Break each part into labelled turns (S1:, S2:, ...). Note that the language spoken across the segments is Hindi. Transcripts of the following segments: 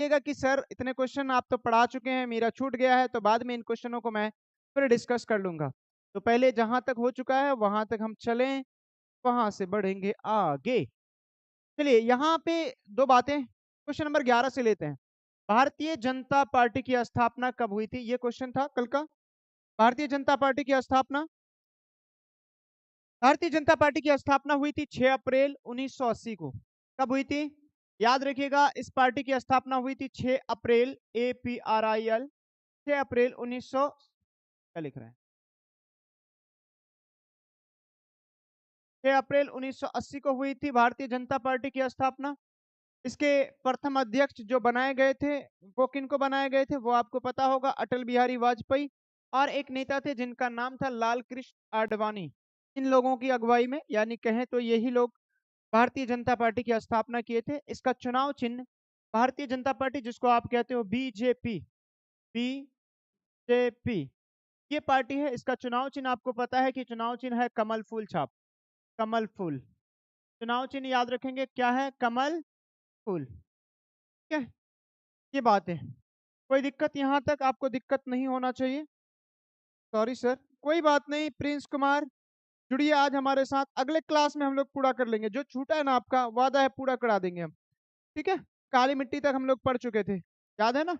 S1: कहिएगा कि सर इतने क्वेश्चन आप तो पढ़ा चुके हैं, मेरा छूट गया है, तो बाद में इन क्वेश्चनों को मैं फिर डिस्कस कर लूंगा। तो पहले जहां तक हो चुका है वहां तक हम चलें, वहां से बढ़ेंगे आगे। चलिए यहाँ पे दो बातें, क्वेश्चन नंबर 11 से लेते हैं। भारतीय जनता पार्टी की स्थापना कब हुई थी? ये क्वेश्चन था कल का। भारतीय जनता पार्टी की स्थापना, भारतीय जनता पार्टी की स्थापना हुई थी 6 अप्रैल 1980 को। कब हुई थी? याद रखिएगा, इस पार्टी की स्थापना हुई थी 6 अप्रैल, APRIL, 6 अप्रैल 1900, क्या लिख रहे हैं, 6 अप्रैल 1980 को हुई थी भारतीय जनता पार्टी की स्थापना। इसके प्रथम अध्यक्ष जो बनाए गए थे, वो किनको बनाए गए थे वो आपको पता होगा, अटल बिहारी वाजपेयी। और एक नेता थे जिनका नाम था लाल कृष्ण आडवाणी। इन लोगों की अगुवाई में, यानी कहें तो यही लोग भारतीय जनता पार्टी की स्थापना किए थे। इसका चुनाव चिन्ह भारतीय जनता पार्टी, जिसको आप कहते हो बीजेपी, बीजेपी ये पार्टी है, इसका चुनाव चिन्ह आपको पता है कि चुनाव चिन्ह है कमल फूल छाप, कमल फूल। चुनाव चिन्ह याद रखेंगे क्या है? कमल फूल। ठीक है, ये बात है। कोई दिक्कत यहाँ तक? आपको दिक्कत नहीं होना चाहिए। सॉरी सर, कोई बात नहीं। प्रिंस कुमार जुड़िए आज हमारे साथ, अगले क्लास में हम लोग पूरा कर लेंगे। जो छूटा है ना, आपका वादा है, पूरा करा देंगे हम। ठीक है, काली मिट्टी तक हम लोग पढ़ चुके थे, याद है ना?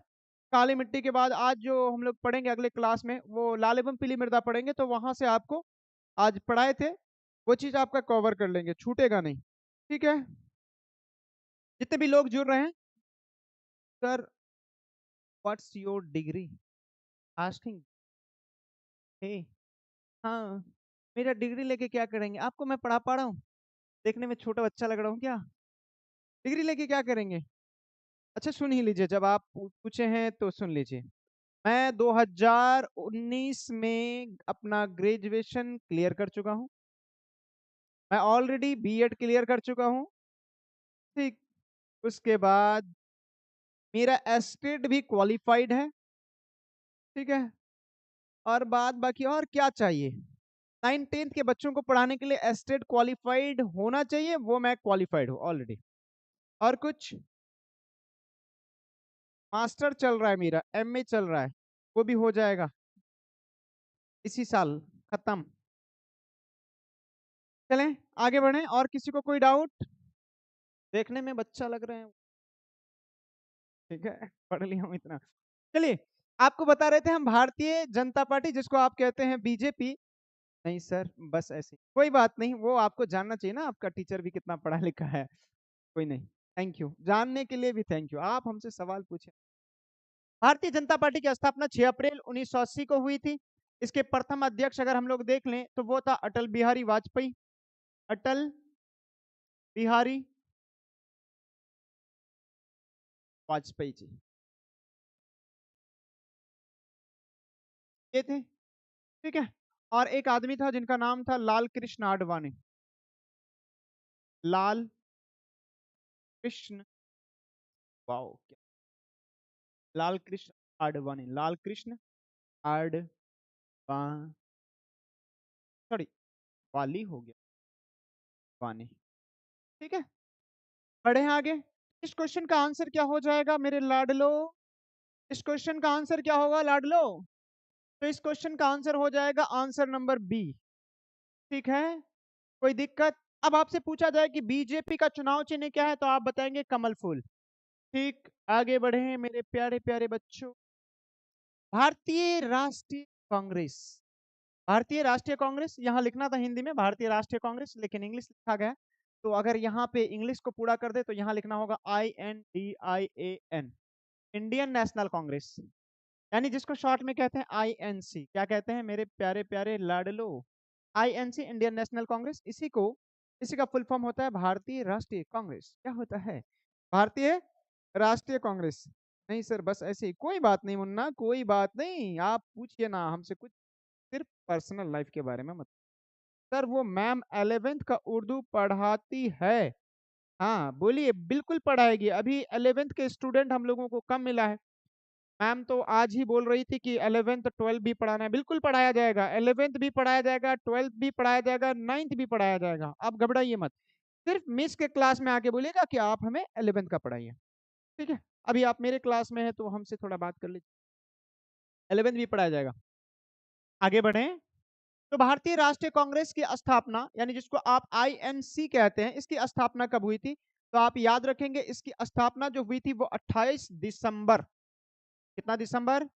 S1: काली मिट्टी के बाद आज जो हम लोग पढ़ेंगे अगले क्लास में, वो लाल एवं पीली मृदा पढ़ेंगे। तो वहां से आपको आज पढ़ाए थे वो चीज आपका कवर कर लेंगे, छूटेगा नहीं। ठीक है, जितने भी लोग जुड़ रहे हैं, sir what's your degree asking, hey, हाँ, मेरा डिग्री लेके क्या करेंगे? आपको मैं पढ़ा पा रहा हूँ? देखने में छोटा बच्चा लग रहा हूँ क्या? डिग्री लेके क्या करेंगे? अच्छा सुन ही लीजिए, जब आप पूछे हैं तो सुन लीजिए। मैं 2019 में अपना ग्रेजुएशन क्लियर कर चुका हूँ। मैं ऑलरेडी बीएड क्लियर कर चुका हूँ। ठीक, उसके बाद मेरा एस्टेट भी क्वालिफाइड है। ठीक है, और बाद बाकी और क्या चाहिए? 9th-10th के बच्चों को पढ़ाने के लिए एस्टेट क्वालिफाइड होना चाहिए, वो मैं क्वालिफाइड हूँ ऑलरेडी। और कुछ? मास्टर चल रहा है मेरा, एमए चल रहा है, वो भी हो जाएगा इसी साल खत्म। चलें आगे बढ़ें, और किसी को कोई डाउट? देखने में बच्चा लग रहे हैं, ठीक है, पढ़ लिया हूँ इतना। चलिए, आपको बता रहे थे हम भारतीय जनता पार्टी, जिसको आप कहते हैं बीजेपी। नहीं सर, बस ऐसे, कोई बात नहीं, वो आपको जानना चाहिए ना, आपका टीचर भी कितना पढ़ा लिखा है। कोई नहीं, थैंक यू, जानने के लिए भी थैंक यू। आप हमसे सवाल पूछे। भारतीय जनता पार्टी की स्थापना 6 अप्रैल 1980 को हुई थी। इसके प्रथम अध्यक्ष अगर हम लोग देख लें तो वो था अटल बिहारी वाजपेयी, अटल बिहारी वाजपेयी जी, ये थे। ठीक है, और एक आदमी था जिनका नाम था लाल कृष्ण आडवाणी, लाल कृष्ण, वाओ क्या, लाल कृष्ण आडवाणी, लाल कृष्ण आडवाणी, सॉरी, वाली हो गया, वानी। ठीक है, बढ़े आगे। इस क्वेश्चन का आंसर क्या हो जाएगा मेरे लाडलो? इस क्वेश्चन का आंसर क्या होगा लाडलो? तो इस क्वेश्चन का आंसर हो जाएगा आंसर नंबर बी। ठीक है, कोई दिक्कत? अब आपसे पूछा जाए कि बीजेपी का चुनाव चिन्ह क्या है, तो आप बताएंगे कमल फूल। ठीक, आगे बढ़े मेरे प्यारे प्यारे बच्चों। भारतीय राष्ट्रीय कांग्रेस, भारतीय राष्ट्रीय कांग्रेस यहाँ लिखना था हिंदी में भारतीय राष्ट्रीय कांग्रेस, लेकिन इंग्लिश लिखा गया। तो अगर यहाँ पे इंग्लिश को पूरा कर दे तो यहाँ लिखना होगा INDIAN, इंडियन नेशनल कांग्रेस, यानी जिसको शॉर्ट में कहते हैं INC। क्या कहते हैं मेरे प्यारे प्यारे लाडलो? INC, Indian national Congress. इसी का फुल फॉर्म होता है भारतीय राष्ट्रीय कांग्रेस। क्या होता है? भारतीय राष्ट्रीय कांग्रेस। नहीं सर, बस ऐसे ही, कोई बात नहीं मुन्ना, कोई बात नहीं, आप पूछिए ना हमसे कुछ, सिर्फ पर्सनल लाइफ के बारे में मत। सर वो मैम 11th का उर्दू पढ़ाती है। हाँ बोलिए, बिल्कुल पढ़ाएगी। अभी 11th के स्टूडेंट हम लोगों को कम मिला है। मैम तो आज ही बोल रही थी कि 11th 12th भी पढ़ाना है। बिल्कुल पढ़ाया जाएगा, 11th भी पढ़ाया जाएगा, 12th भी पढ़ाया जाएगा, 9th भी पढ़ाया जाएगा। आप घबराइए मत, सिर्फ मिस के क्लास में आके बोलिएगा कि आप हमें 11th का पढ़ाइए। ठीक है, अभी आप मेरे क्लास में है तो हमसे थोड़ा बात कर लीजिए, 11th भी पढ़ाया जाएगा। आगे बढ़ें। तो भारतीय राष्ट्रीय कांग्रेस की स्थापना, यानी जिसको आप आईएनसी कहते हैं, इसकी स्थापना कब हुई थी? तो आप याद रखेंगे इसकी स्थापना जो हुई थी वो 28 दिसंबर, कितना दिसंबर?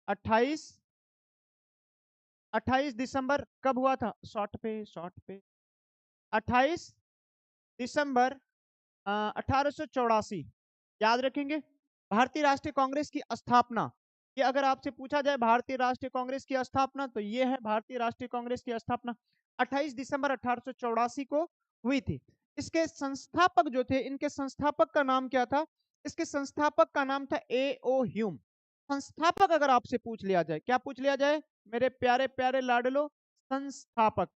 S1: 28 28 दिसंबर कब हुआ था? शॉर्ट पे 28 दिसंबर 1884, याद रखेंगे। भारतीय राष्ट्रीय कांग्रेस की स्थापना, ये अगर आपसे पूछा जाए भारतीय राष्ट्रीय कांग्रेस की स्थापना, तो ये है भारतीय राष्ट्रीय कांग्रेस की स्थापना 28 दिसंबर 1884 को हुई थी। इसके संस्थापक जो थे, इनके संस्थापक का नाम क्या था? इसके संस्थापक का नाम था ए ओ ह्यूम। संस्थापक अगर आपसे पूछ लिया जाए, क्या पूछ लिया जाए मेरे प्यारे प्यारे लाडलो? संस्थापक।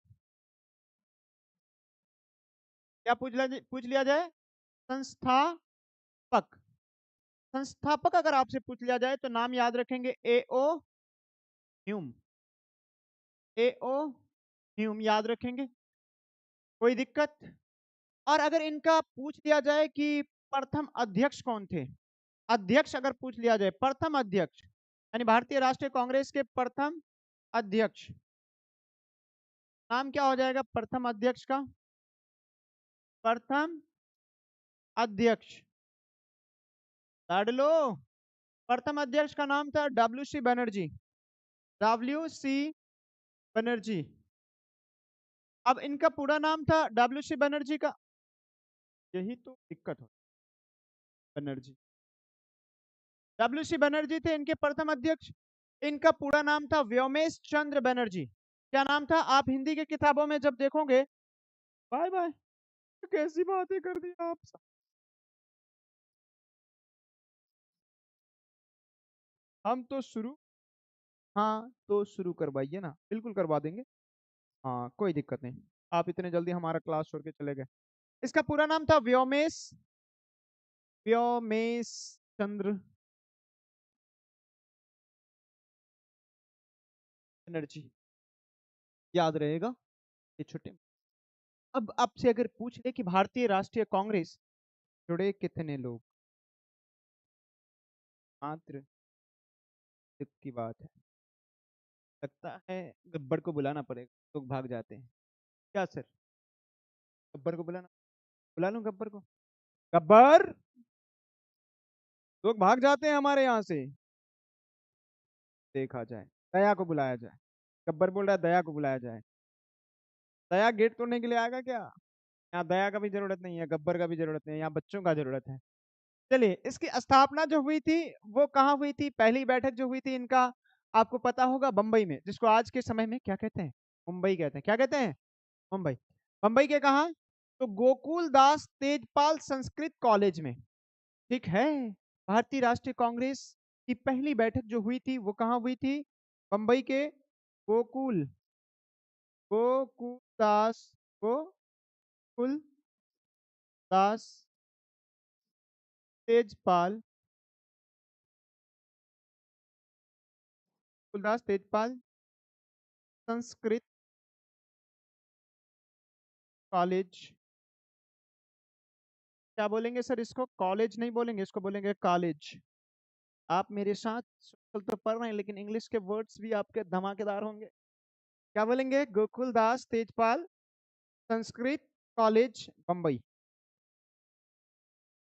S1: क्या पूछ लिया जाए? संस्थापक। संस्थापक अगर आपसे पूछ लिया जाए तो नाम याद रखेंगे ए ओ ह्यूम। ए ओ ह्यूम याद रखेंगे, कोई दिक्कत? और अगर इनका पूछ लिया जाए कि प्रथम अध्यक्ष कौन थे, अध्यक्ष अगर पूछ लिया जाए, प्रथम अध्यक्ष यानी भारतीय राष्ट्रीय कांग्रेस के प्रथम अध्यक्ष, नाम क्या हो जाएगा प्रथम अध्यक्ष का? प्रथम अध्यक्ष लाडलो, प्रथम अध्यक्ष का नाम था W C Banerjee. W C Banerjee. अब इनका पूरा नाम था डब्ल्यू सी बनर्जी का, यही तो दिक्कत हो, बनर्जी। डब्ल्यू सी बनर्जी थे इनके प्रथम अध्यक्ष। इनका पूरा नाम था व्योमेश चंद्र बनर्जी। क्या नाम था? आप हिंदी की किताबों में जब देखोगे, बाय बाय, कैसी बातें कर दी आप सब। हम तो शुरू, हाँ तो शुरू करवाइए ना, बिल्कुल करवा देंगे। हाँ कोई दिक्कत नहीं, आप इतने जल्दी हमारा क्लास छोड़ के चले गए। इसका पूरा नाम था व्योमेश, व्योमेश चंद्र बनर्जी, याद रहेगा ये छोटे। अब आपसे अगर पूछ ले कि भारतीय राष्ट्रीय कांग्रेस जुड़े कितने लोग, मात्र एक की बात है। लगता है गब्बर को बुलाना पड़ेगा, लोग भाग जाते हैं। क्या सर, गब्बर को बुला लूं गब्बर को? गब्बर, लोग भाग जाते हैं हमारे यहाँ से, देखा जाए, दया को बुलाया जाए। गब्बर बोल रहा है दया को बुलाया जाए। दया गेट तोड़ने के लिए आएगा क्या? यहाँ दया का भी जरूरत नहीं है, गब्बर का भी जरूरत नहीं है, यहाँ बच्चों का जरूरत है। चलिए, इसकी स्थापना जो हुई थी वो कहाँ हुई थी? पहली बैठक जो हुई थी इनका, आपको पता होगा बंबई में, जिसको आज के समय में क्या कहते हैं? मुंबई कहते हैं। क्या कहते हैं? मुंबई। मुंबई के कहा? तो गोकुल दास तेजपाल संस्कृत कॉलेज में। ठीक है। भारतीय राष्ट्रीय कांग्रेस की पहली बैठक जो हुई थी वो कहाँ हुई थी? मुंबई के गोकुल, गोकुल दास, गोकुल दास तेजपाल, गोकुलदास तेजपाल संस्कृत कॉलेज। क्या बोलेंगे सर इसको? कॉलेज नहीं बोलेंगे, इसको बोलेंगे कॉलेज। आप मेरे साथ सोशल तो पढ़ रहे हैं लेकिन इंग्लिश के वर्ड्स भी आपके धमाकेदार होंगे। क्या बोलेंगे? गोकुल दास तेजपाल संस्कृत कॉलेज बम्बई।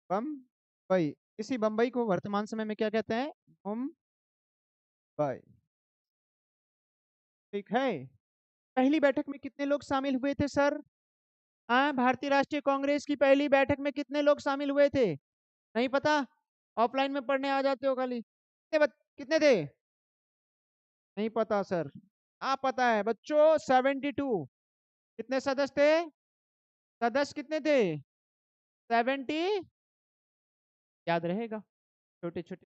S1: बम्बई। इसी बम्बई को वर्तमान समय में क्या कहते हैं? मुंबई। ठीक है। पहली बैठक में कितने लोग शामिल हुए थे सर? हाँ, भारतीय राष्ट्रीय कांग्रेस की पहली बैठक में कितने लोग शामिल हुए थे? नहीं पता? ऑफलाइन में पढ़ने आ जाते हो खाली। कितने थे? नहीं पता सर। आप पता है बच्चों, 72। कितने सदस्य थे? सदस्य कितने थे? 70। याद रहेगा, छोटे छोटे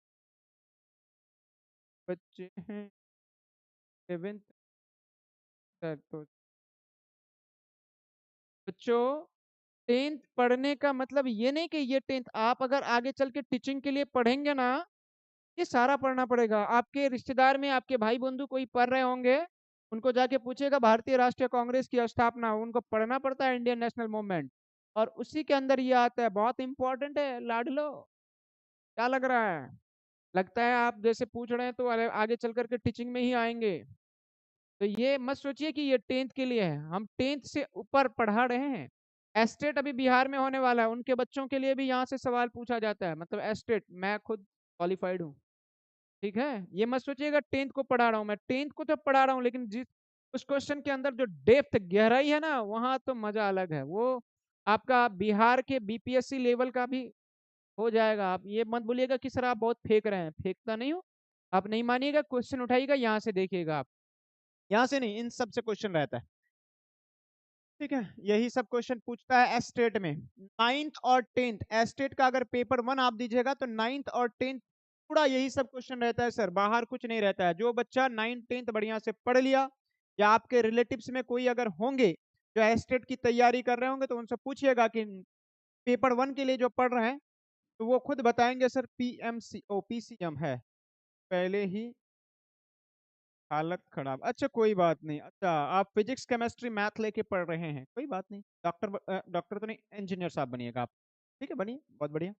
S1: बच्चे हैं। 7th तक तो बच्चों, 10th पढ़ने का मतलब ये नहीं कि ये 10th, आप अगर आगे चल के टीचिंग के लिए पढ़ेंगे ना, ये सारा पढ़ना पड़ेगा। आपके रिश्तेदार में आपके भाई बंधु कोई पढ़ रहे होंगे, उनको जाके पूछेगा भारतीय राष्ट्रीय कांग्रेस की स्थापना, उनको पढ़ना पड़ता है इंडियन नेशनल मूवमेंट, और उसी के अंदर ये आता है, बहुत इंपॉर्टेंट है लाडलो।
S2: क्या लग रहा है? लगता है आप जैसे पूछ रहे हैं तो आगे चल करके टीचिंग में ही आएंगे। तो ये मत सोचिए कि ये 10th के लिए है, हम 10th से ऊपर पढ़ा रहे हैं। एस्टेट अभी बिहार में होने वाला है, उनके बच्चों के लिए भी यहाँ से सवाल पूछा जाता है, मतलब एस्टेट, मैं खुद क्वालिफाइड हूँ। ठीक है, ये मत सोचिएगा 10th को पढ़ा रहा हूँ, मैं 10th को तो पढ़ा रहा हूँ, लेकिन जिस उस क्वेश्चन के अंदर जो डेप्थ गहराई है ना, वहाँ तो मजा अलग है। वो आपका बिहार के बीपीएससी लेवल का भी हो जाएगा। आप ये मत बोलिएगा कि सर आप बहुत फेंक रहे हैं, फेंकता नहीं हो। आप नहीं मानिएगा, क्वेश्चन उठाइएगा, यहाँ से देखिएगा आप।
S1: यहाँ से नहीं, इन सब से क्वेश्चन रहता है। ठीक है, यही सब क्वेश्चन पूछता है एस्टेट में। 9th और 10th एस्टेट का अगर पेपर 1 आप दीजिएगा तो 9th और 10th पूरा यही सब क्वेश्चन रहता है सर, बाहर कुछ नहीं रहता है। जो बच्चा 9th 10th बढ़िया से पढ़ लिया, या आपके रिलेटिव्स में कोई अगर होंगे जो एस्टेट की तैयारी कर रहे होंगे, तो उनसे पूछिएगा कि पेपर 1 के लिए जो पढ़ रहे हैं, तो वो खुद बताएंगे सर पीएमसी ओ पीसीएम है, पहले ही हालत खराब। अच्छा कोई बात नहीं, अच्छा आप फिजिक्स केमिस्ट्री मैथ लेके पढ़ रहे हैं, कोई बात नहीं, डॉक्टर तो नहीं, इंजीनियर साहब बनिएगा आप। ठीक है, बनिए, बहुत बढ़िया,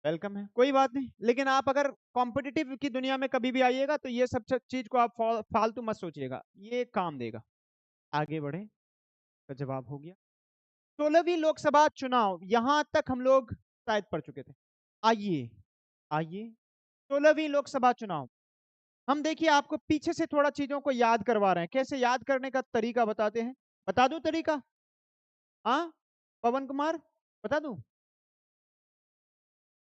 S1: वेलकम है, कोई बात नहीं। लेकिन आप अगर कॉम्पिटिटिव की दुनिया में कभी भी आइएगा तो ये सब चीज को आप फालतू मत सोचिएगा, ये काम देगा। आगे बढ़े, तो जवाब हो गया। 16वीं लोकसभा चुनाव, यहां तक हम लोग शायद पढ़ चुके थे। आइए आइए, 16वीं लोकसभा चुनाव, हम देखिए आपको पीछे से थोड़ा चीजों को याद करवा रहे हैं। कैसे याद करने का तरीका बताते हैं, बता दूं तरीका? हाँ, पवन कुमार, बता दूं?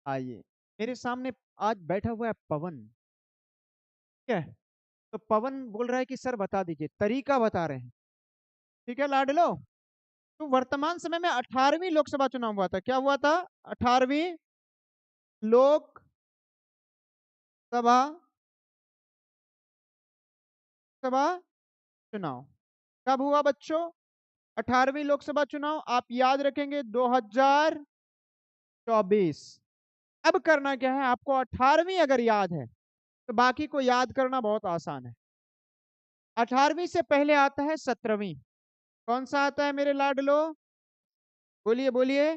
S1: आइए, मेरे सामने आज बैठा हुआ है पवन, ठीक है? तो पवन बोल रहा है कि सर बता दीजिए, तरीका बता रहे हैं। ठीक है लाडलो, तो वर्तमान समय में 18वीं लोकसभा चुनाव हुआ था, क्या हुआ था? 18वीं लोकसभा सभा चुनाव कब हुआ बच्चों? 18वीं लोकसभा चुनाव आप याद रखेंगे 2024। अब करना क्या है आपको, 18वीं अगर याद है तो बाकी को याद करना बहुत आसान है। 18वीं से पहले आता है 17वीं, कौन सा आता है मेरे लाडलो? बोलिए बोलिए,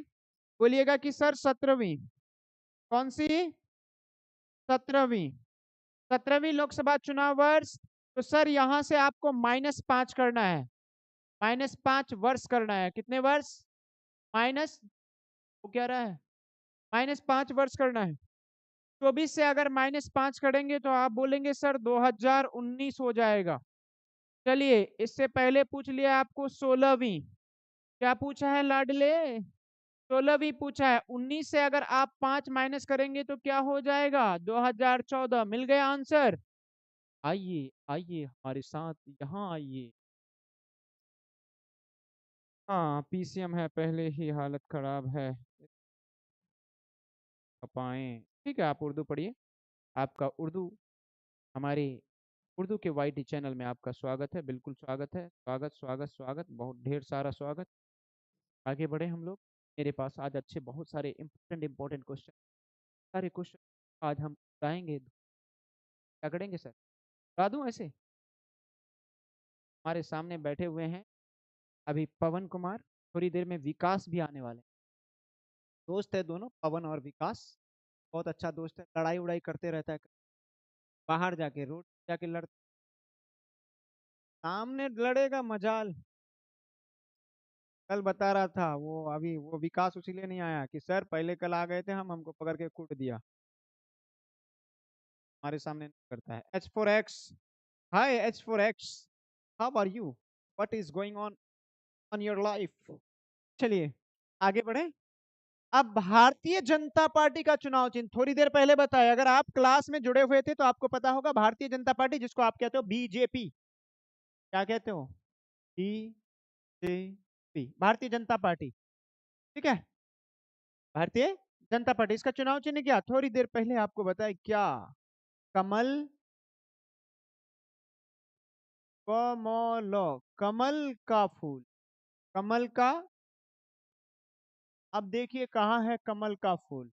S1: बोलिएगा कि सर 17वीं, कौन सी? 17वीं, 17वीं लोकसभा चुनाव वर्ष। तो सर यहां से आपको -5 करना है, -5 वर्ष करना है। कितने वर्ष? माइनस, वो क्या रहा है, -5 वर्ष करना है। 24 से अगर -5 करेंगे तो आप बोलेंगे सर 2019 हो जाएगा। चलिए, इससे पहले पूछ लिया आपको 16वीं, क्या पूछा है लाडले? 16वीं पूछा है। 19 से अगर आप 5 माइनस करेंगे तो क्या हो जाएगा? 2014। मिल गया आंसर। आइए आइए हमारे साथ यहाँ आइए। हाँ, पीसीएम है, पहले ही हालत खराब है, पाए। ठीक है, आप उर्दू पढ़िए। आपका उर्दू, हमारे उर्दू के वाईटी चैनल में आपका स्वागत है, बिल्कुल स्वागत है, स्वागत स्वागत स्वागत, बहुत ढेर सारा स्वागत। आगे बढ़े हम लोग। मेरे पास आज अच्छे बहुत सारे इंपॉर्टेंट इंपॉर्टेंट क्वेश्चन, सारे क्वेश्चन आज हम उठाएंगे। क्या करेंगे सर, बता दूं ऐसे? हमारे सामने बैठे हुए हैं अभी पवन कुमार, थोड़ी देर में विकास भी आने वाले हैं। दोस्त है दोनों, पवन और विकास, बहुत अच्छा दोस्त है, लड़ाई उड़ाई करते रहता है, बाहर जाके रोड जाके लड़, सामने लड़ेगा मजाल। कल बता रहा था वो, अभी वो विकास उसीलिए नहीं आया कि सर पहले कल आ गए थे हम, हमको पकड़ के कूट दिया। हमारे सामने नहीं करता है। H4X, hi H4X, how are you, what is going on your life? चलिए आगे बढ़े। अब भारतीय जनता पार्टी का चुनाव चिन्ह थोड़ी देर पहले बताया, अगर आप क्लास में जुड़े हुए थे तो आपको पता होगा, भारतीय जनता पार्टी जिसको आप कहते हो बीजेपी, क्या कहते हो? बीजेपी, भारतीय जनता पार्टी, ठीक है, भारतीय जनता पार्टी। इसका चुनाव चिन्ह क्या, थोड़ी देर पहले आपको बताया, क्या? कमल, कमल, कमल का फूल, कमल का। अब देखिए कहाँ है कमल का फूल,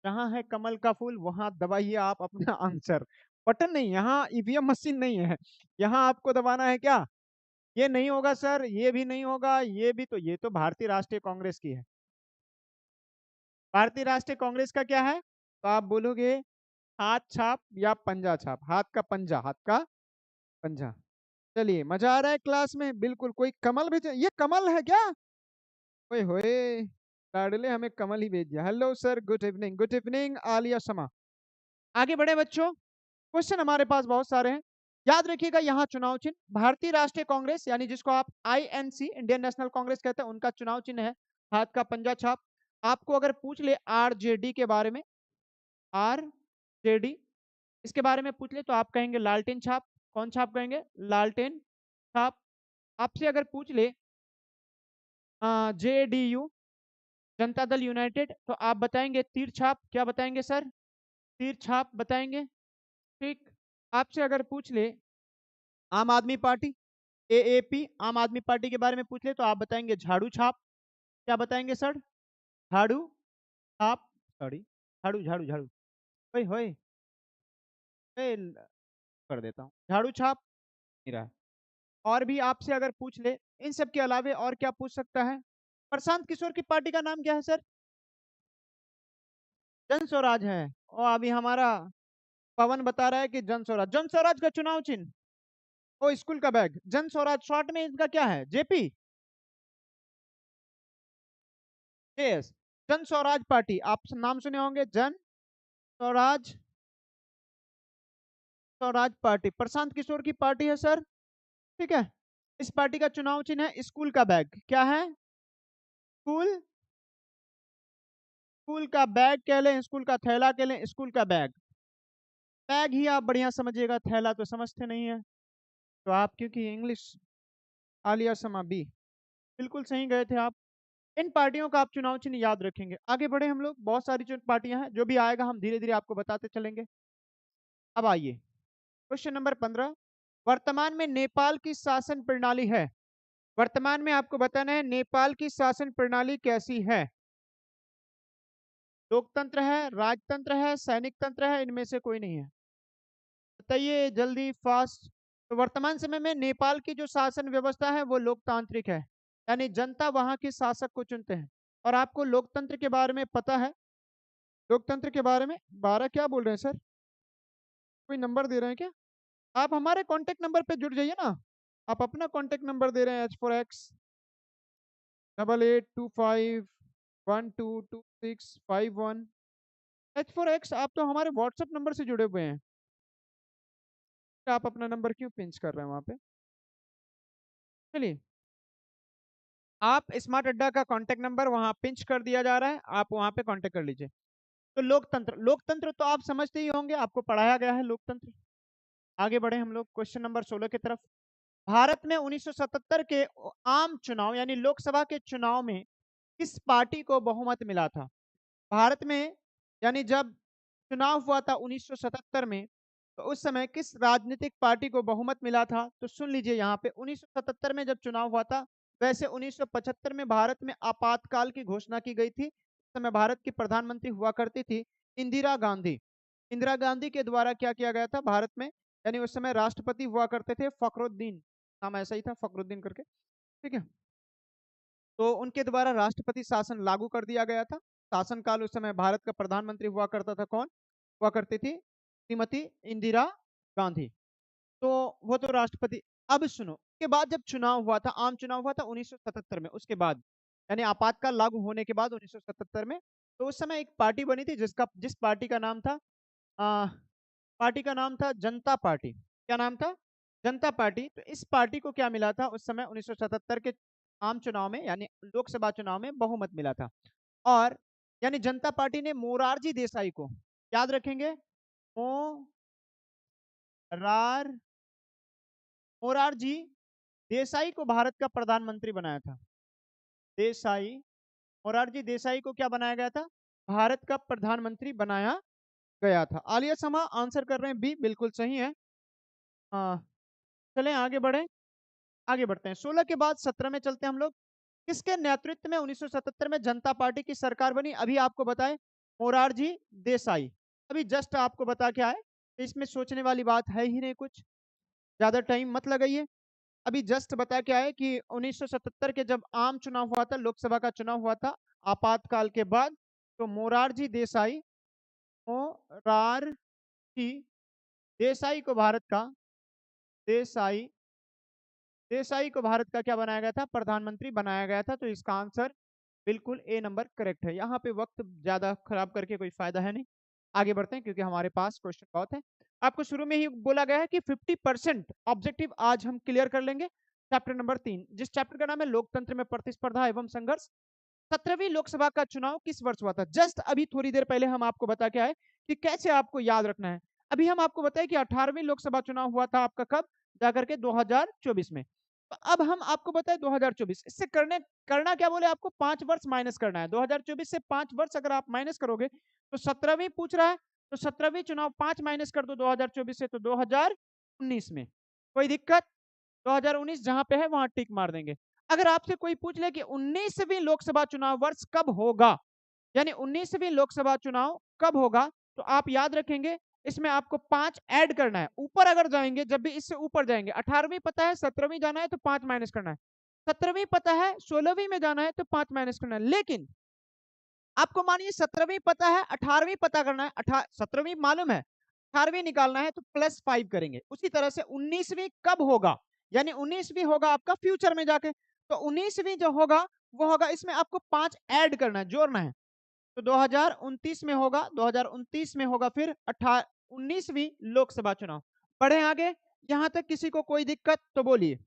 S1: जहां है कमल का फूल वहां दबाइए आप अपना आंसर। बटन नहीं, यहाँ ईवीएम मशीन नहीं है, यहाँ आपको दबाना है क्या? ये नहीं होगा सर, ये भी नहीं होगा, ये भी, तो ये तो भारतीय राष्ट्रीय कांग्रेस की है। भारतीय राष्ट्रीय कांग्रेस का क्या है? तो आप बोलोगे हाथ छाप या पंजा छाप, हाथ का पंजा, हाथ का पंजा। चलिए, मजा आ रहा है क्लास में, बिल्कुल। कोई कमल भेज, ये कमल है क्या? ओए होए, लाडले हमें कमल ही भेज दिया। Hello sir, good evening, good evening Aliya Shama. आगे बढ़े बच्चों, क्वेश्चन हमारे पास बहुत सारे हैं। याद रखिएगा, यहाँ चुनाव चिन्ह भारतीय राष्ट्रीय कांग्रेस यानी जिसको आप आईएनसी इंडियन नेशनल कांग्रेस कहते हैं, उनका चुनाव चिन्ह है हाथ का पंजा छाप। आपको अगर पूछ ले आरजेडी के बारे में, आरजेडी इसके बारे में पूछ ले तो आप कहेंगे लालटेन छाप। कौन छाप कहेंगे? लालटेन छाप। आपसे अगर पूछ ले जेडीयू जनता दल यूनाइटेड तो आप बताएंगे तीर छाप। क्या बताएंगे सर? तीर छाप बताएंगे। ठीक। आपसे अगर पूछ ले आम आदमी पार्टी, एएपी आम आदमी पार्टी के बारे में पूछ ले तो आप बताएंगे झाड़ू छाप। क्या बताएंगे सर? झाड़ू छाप। सॉरी, झाड़ू झाड़ू झाड़ू, होए होए, कर देता हूँ, झाड़ू छाप नहीं रहा। और भी आपसे अगर पूछ ले इन सब के अलावे और क्या पूछ सकता है? प्रशांत किशोर की पार्टी का नाम क्या है सर? जन स्वराज है। और अभी हमारा पवन बता रहा है कि जन स्वराज, जन स्वराज का चुनाव चिन्ह ओ स्कूल का बैग। जन स्वराज शॉर्ट में इनका क्या है? जेपी, जेएस, जन स्वराज पार्टी। आप नाम सुने होंगे, जन स्वराज, स्वराज पार्टी प्रशांत किशोर की पार्टी है सर। ठीक है। इस पार्टी का चुनाव चिन्ह है स्कूल का बैग। क्या है? स्कूल, स्कूल का बैग कह लें, स्कूल का थैला कह लें, स्कूल का बैग। बैग ही आप बढ़िया समझिएगा, थैला तो समझते नहीं है। तो आप क्योंकि इंग्लिश आलिया समा बी, बिल्कुल सही गए थे आप। इन पार्टियों का आप चुनाव चिन्ह याद रखेंगे। आगे बढ़े हम लोग, बहुत सारी जो पार्टियां हैं, जो भी आएगा हम धीरे धीरे आपको बताते चलेंगे। अब आइए क्वेश्चन नंबर 15। वर्तमान में नेपाल की शासन प्रणाली है, वर्तमान में आपको बताना है नेपाल की शासन प्रणाली कैसी है। लोकतंत्र है, राजतंत्र है, सैनिक तंत्र है, इनमें से कोई नहीं है? बताइए जल्दी, फास्ट। तो वर्तमान समय में नेपाल की जो शासन व्यवस्था है वो लोकतांत्रिक है, यानी जनता वहां के शासक को चुनते हैं। और आपको लोकतंत्र के बारे में पता है? लोकतंत्र के बारे में 12 क्या बोल रहे हैं सर? कोई नंबर दे रहे हैं क्या? आप हमारे कांटेक्ट नंबर पे जुड़ जाइए ना। आप अपना कांटेक्ट नंबर दे रहे हैं H4X 8825122651। H4X आप तो हमारे व्हाट्सएप नंबर से जुड़े हुए हैं, आप अपना नंबर क्यों पिंच कर रहे हैं वहां पे? चलिए, आप स्मार्ट अड्डा का कांटेक्ट नंबर वहां पिंच कर दिया जा रहा है, आप वहां पे कांटेक्ट कर लीजिए। तो लोकतंत्र, लोकतंत्र तो आप समझते ही होंगे, आपको पढ़ाया गया है लोकतंत्र। आगे बढ़े हम लोग क्वेश्चन नंबर 16 की तरफ। भारत में 1977 के आम चुनाव यानी लोकसभा के चुनाव में किस पार्टी को बहुमत मिला था? भारत में यानी जब चुनाव हुआ था 1977 में, तो उस समय किस राजनीतिक पार्टी को बहुमत मिला था? तो सुन लीजिए यहाँ पे, 1977 में जब चुनाव हुआ था, वैसे 1975 में भारत में आपातकाल की घोषणा की गई थी। उस समय भारत की प्रधानमंत्री हुआ करती थी इंदिरा गांधी। इंदिरा गांधी के द्वारा क्या किया गया था भारत में, यानी उस समय राष्ट्रपति हुआ करते थे फखरुद्दीन, नाम ऐसा ही था फखरुद्दीन करके। ठीक है। तो उनके द्वारा राष्ट्रपति शासन लागू कर दिया गया था। शासनकाल उस समय भारत का प्रधानमंत्री हुआ करता था, कौन हुआ करती थी? श्रीमती इंदिरा गांधी। तो वो तो राष्ट्रपति। अब सुनो, के बाद जब चुनाव हुआ था, आम चुनाव हुआ था 1977 में, उसके बाद यानी आपातकाल लागू होने के बाद 1977 में, तो उस समय एक पार्टी बनी थी जिस पार्टी का नाम था आ, पार्टी का नाम था जनता पार्टी। क्या नाम था? जनता पार्टी। तो इस पार्टी को क्या मिला था उस समय 1977 के आम चुनाव में, यानी लोकसभा चुनाव में बहुमत मिला था। और यानी जनता पार्टी ने मोरारजी देसाई को, याद रखेंगे, मोरार मोरारजी देसाई को भारत का प्रधानमंत्री बनाया था। देसाई, मोरारजी देसाई को क्या बनाया गया था? भारत का प्रधानमंत्री बनाया गया था। आलिया समा आंसर कर रहे हैं बी, बिल्कुल सही है। चलें आगे बढ़े, आगे बढ़ते हैं। 16 के बाद 17 में चलते हैं हम लोग। किसके नेतृत्व में 1977 में जनता पार्टी की सरकार बनी? अभी आपको बताएं, मोरारजी देसाई। अभी जस्ट आपको बता के आए, इसमें सोचने वाली बात है ही नहीं कुछ, ज्यादा टाइम मत लगाइए। अभी जस्ट बता के आए कि 1977 के जब आम चुनाव हुआ था, लोकसभा का चुनाव हुआ था आपातकाल के बाद, तो मोरारजी देसाई, मोरारजी देसाई को भारत का देसाई देसाई को भारत का क्या बनाया गया था? प्रधानमंत्री बनाया गया था। तो इसका आंसर बिल्कुल ए नंबर करेक्ट है। यहाँ पे वक्त ज्यादा खराब करके कोई फायदा है नहीं, आगे बढ़ते हैं क्योंकि हमारे पास क्वेश्चन बहुत है। आपको शुरू में ही बोला गया है कि 50% ऑब्जेक्टिव आज हम क्लियर कर लेंगे। चैप्टर नंबर 3, जिस चैप्टर का नाम है लोकतंत्र में प्रतिस्पर्धा एवं संघर्ष। 17वीं लोकसभा का चुनाव किस वर्ष हुआ था? जस्ट अभी थोड़ी देर पहले हम आपको बता के आए कि कैसे आपको याद रखना है। अभी हम आपको बताए कि 18वीं लोकसभा चुनाव हुआ था आपका कब? जाकर के 2024 में। तो अब हम आपको बताए 2024, इससे करना क्या बोले आपको? 5 वर्ष माइनस करना है। 2024 से 5 वर्ष अगर आप माइनस करोगे तो 17वीं पूछ रहा है, तो 17वीं चुनाव 5 माइनस कर दो 2024 से, तो 2019 में। कोई दिक्कत? 2019 जहां पे है वहां टिक मार देंगे। अगर आपसे कोई पूछ ले कि 19वीं लोकसभा चुनाव वर्ष कब होगा, यानी 19वीं लोकसभा चुनाव कब होगा, तो आप याद रखेंगे इसमें आपको 5 ऐड करना है। ऊपर अगर जाएंगे, जब भी इससे ऊपर जाएंगे, 18वीं पता है, 17वीं जाना है तो 5 माइनस करना है, 17वीं पता है, 16वीं में जाना है तो 5 माइनस करना है। लेकिन आपको मानिए 17वीं पता है, 18वीं पता करना है, 17वीं मालूम है, 18वीं निकालना है तो +5 करेंगे। उसी तरह से 19वीं कब होगा, यानी 19वीं होगा आपका फ्यूचर में जाके, तो 19वीं जो होगा वो होगा, इसमें आपको 5 ऐड करना है, जोड़ना है। तो 2029 में होगा, 2029 में होगा फिर 19वीं लोकसभा चुनाव। बढ़े आगे, यहां तक किसी को कोई दिक्कत तो बोलिए।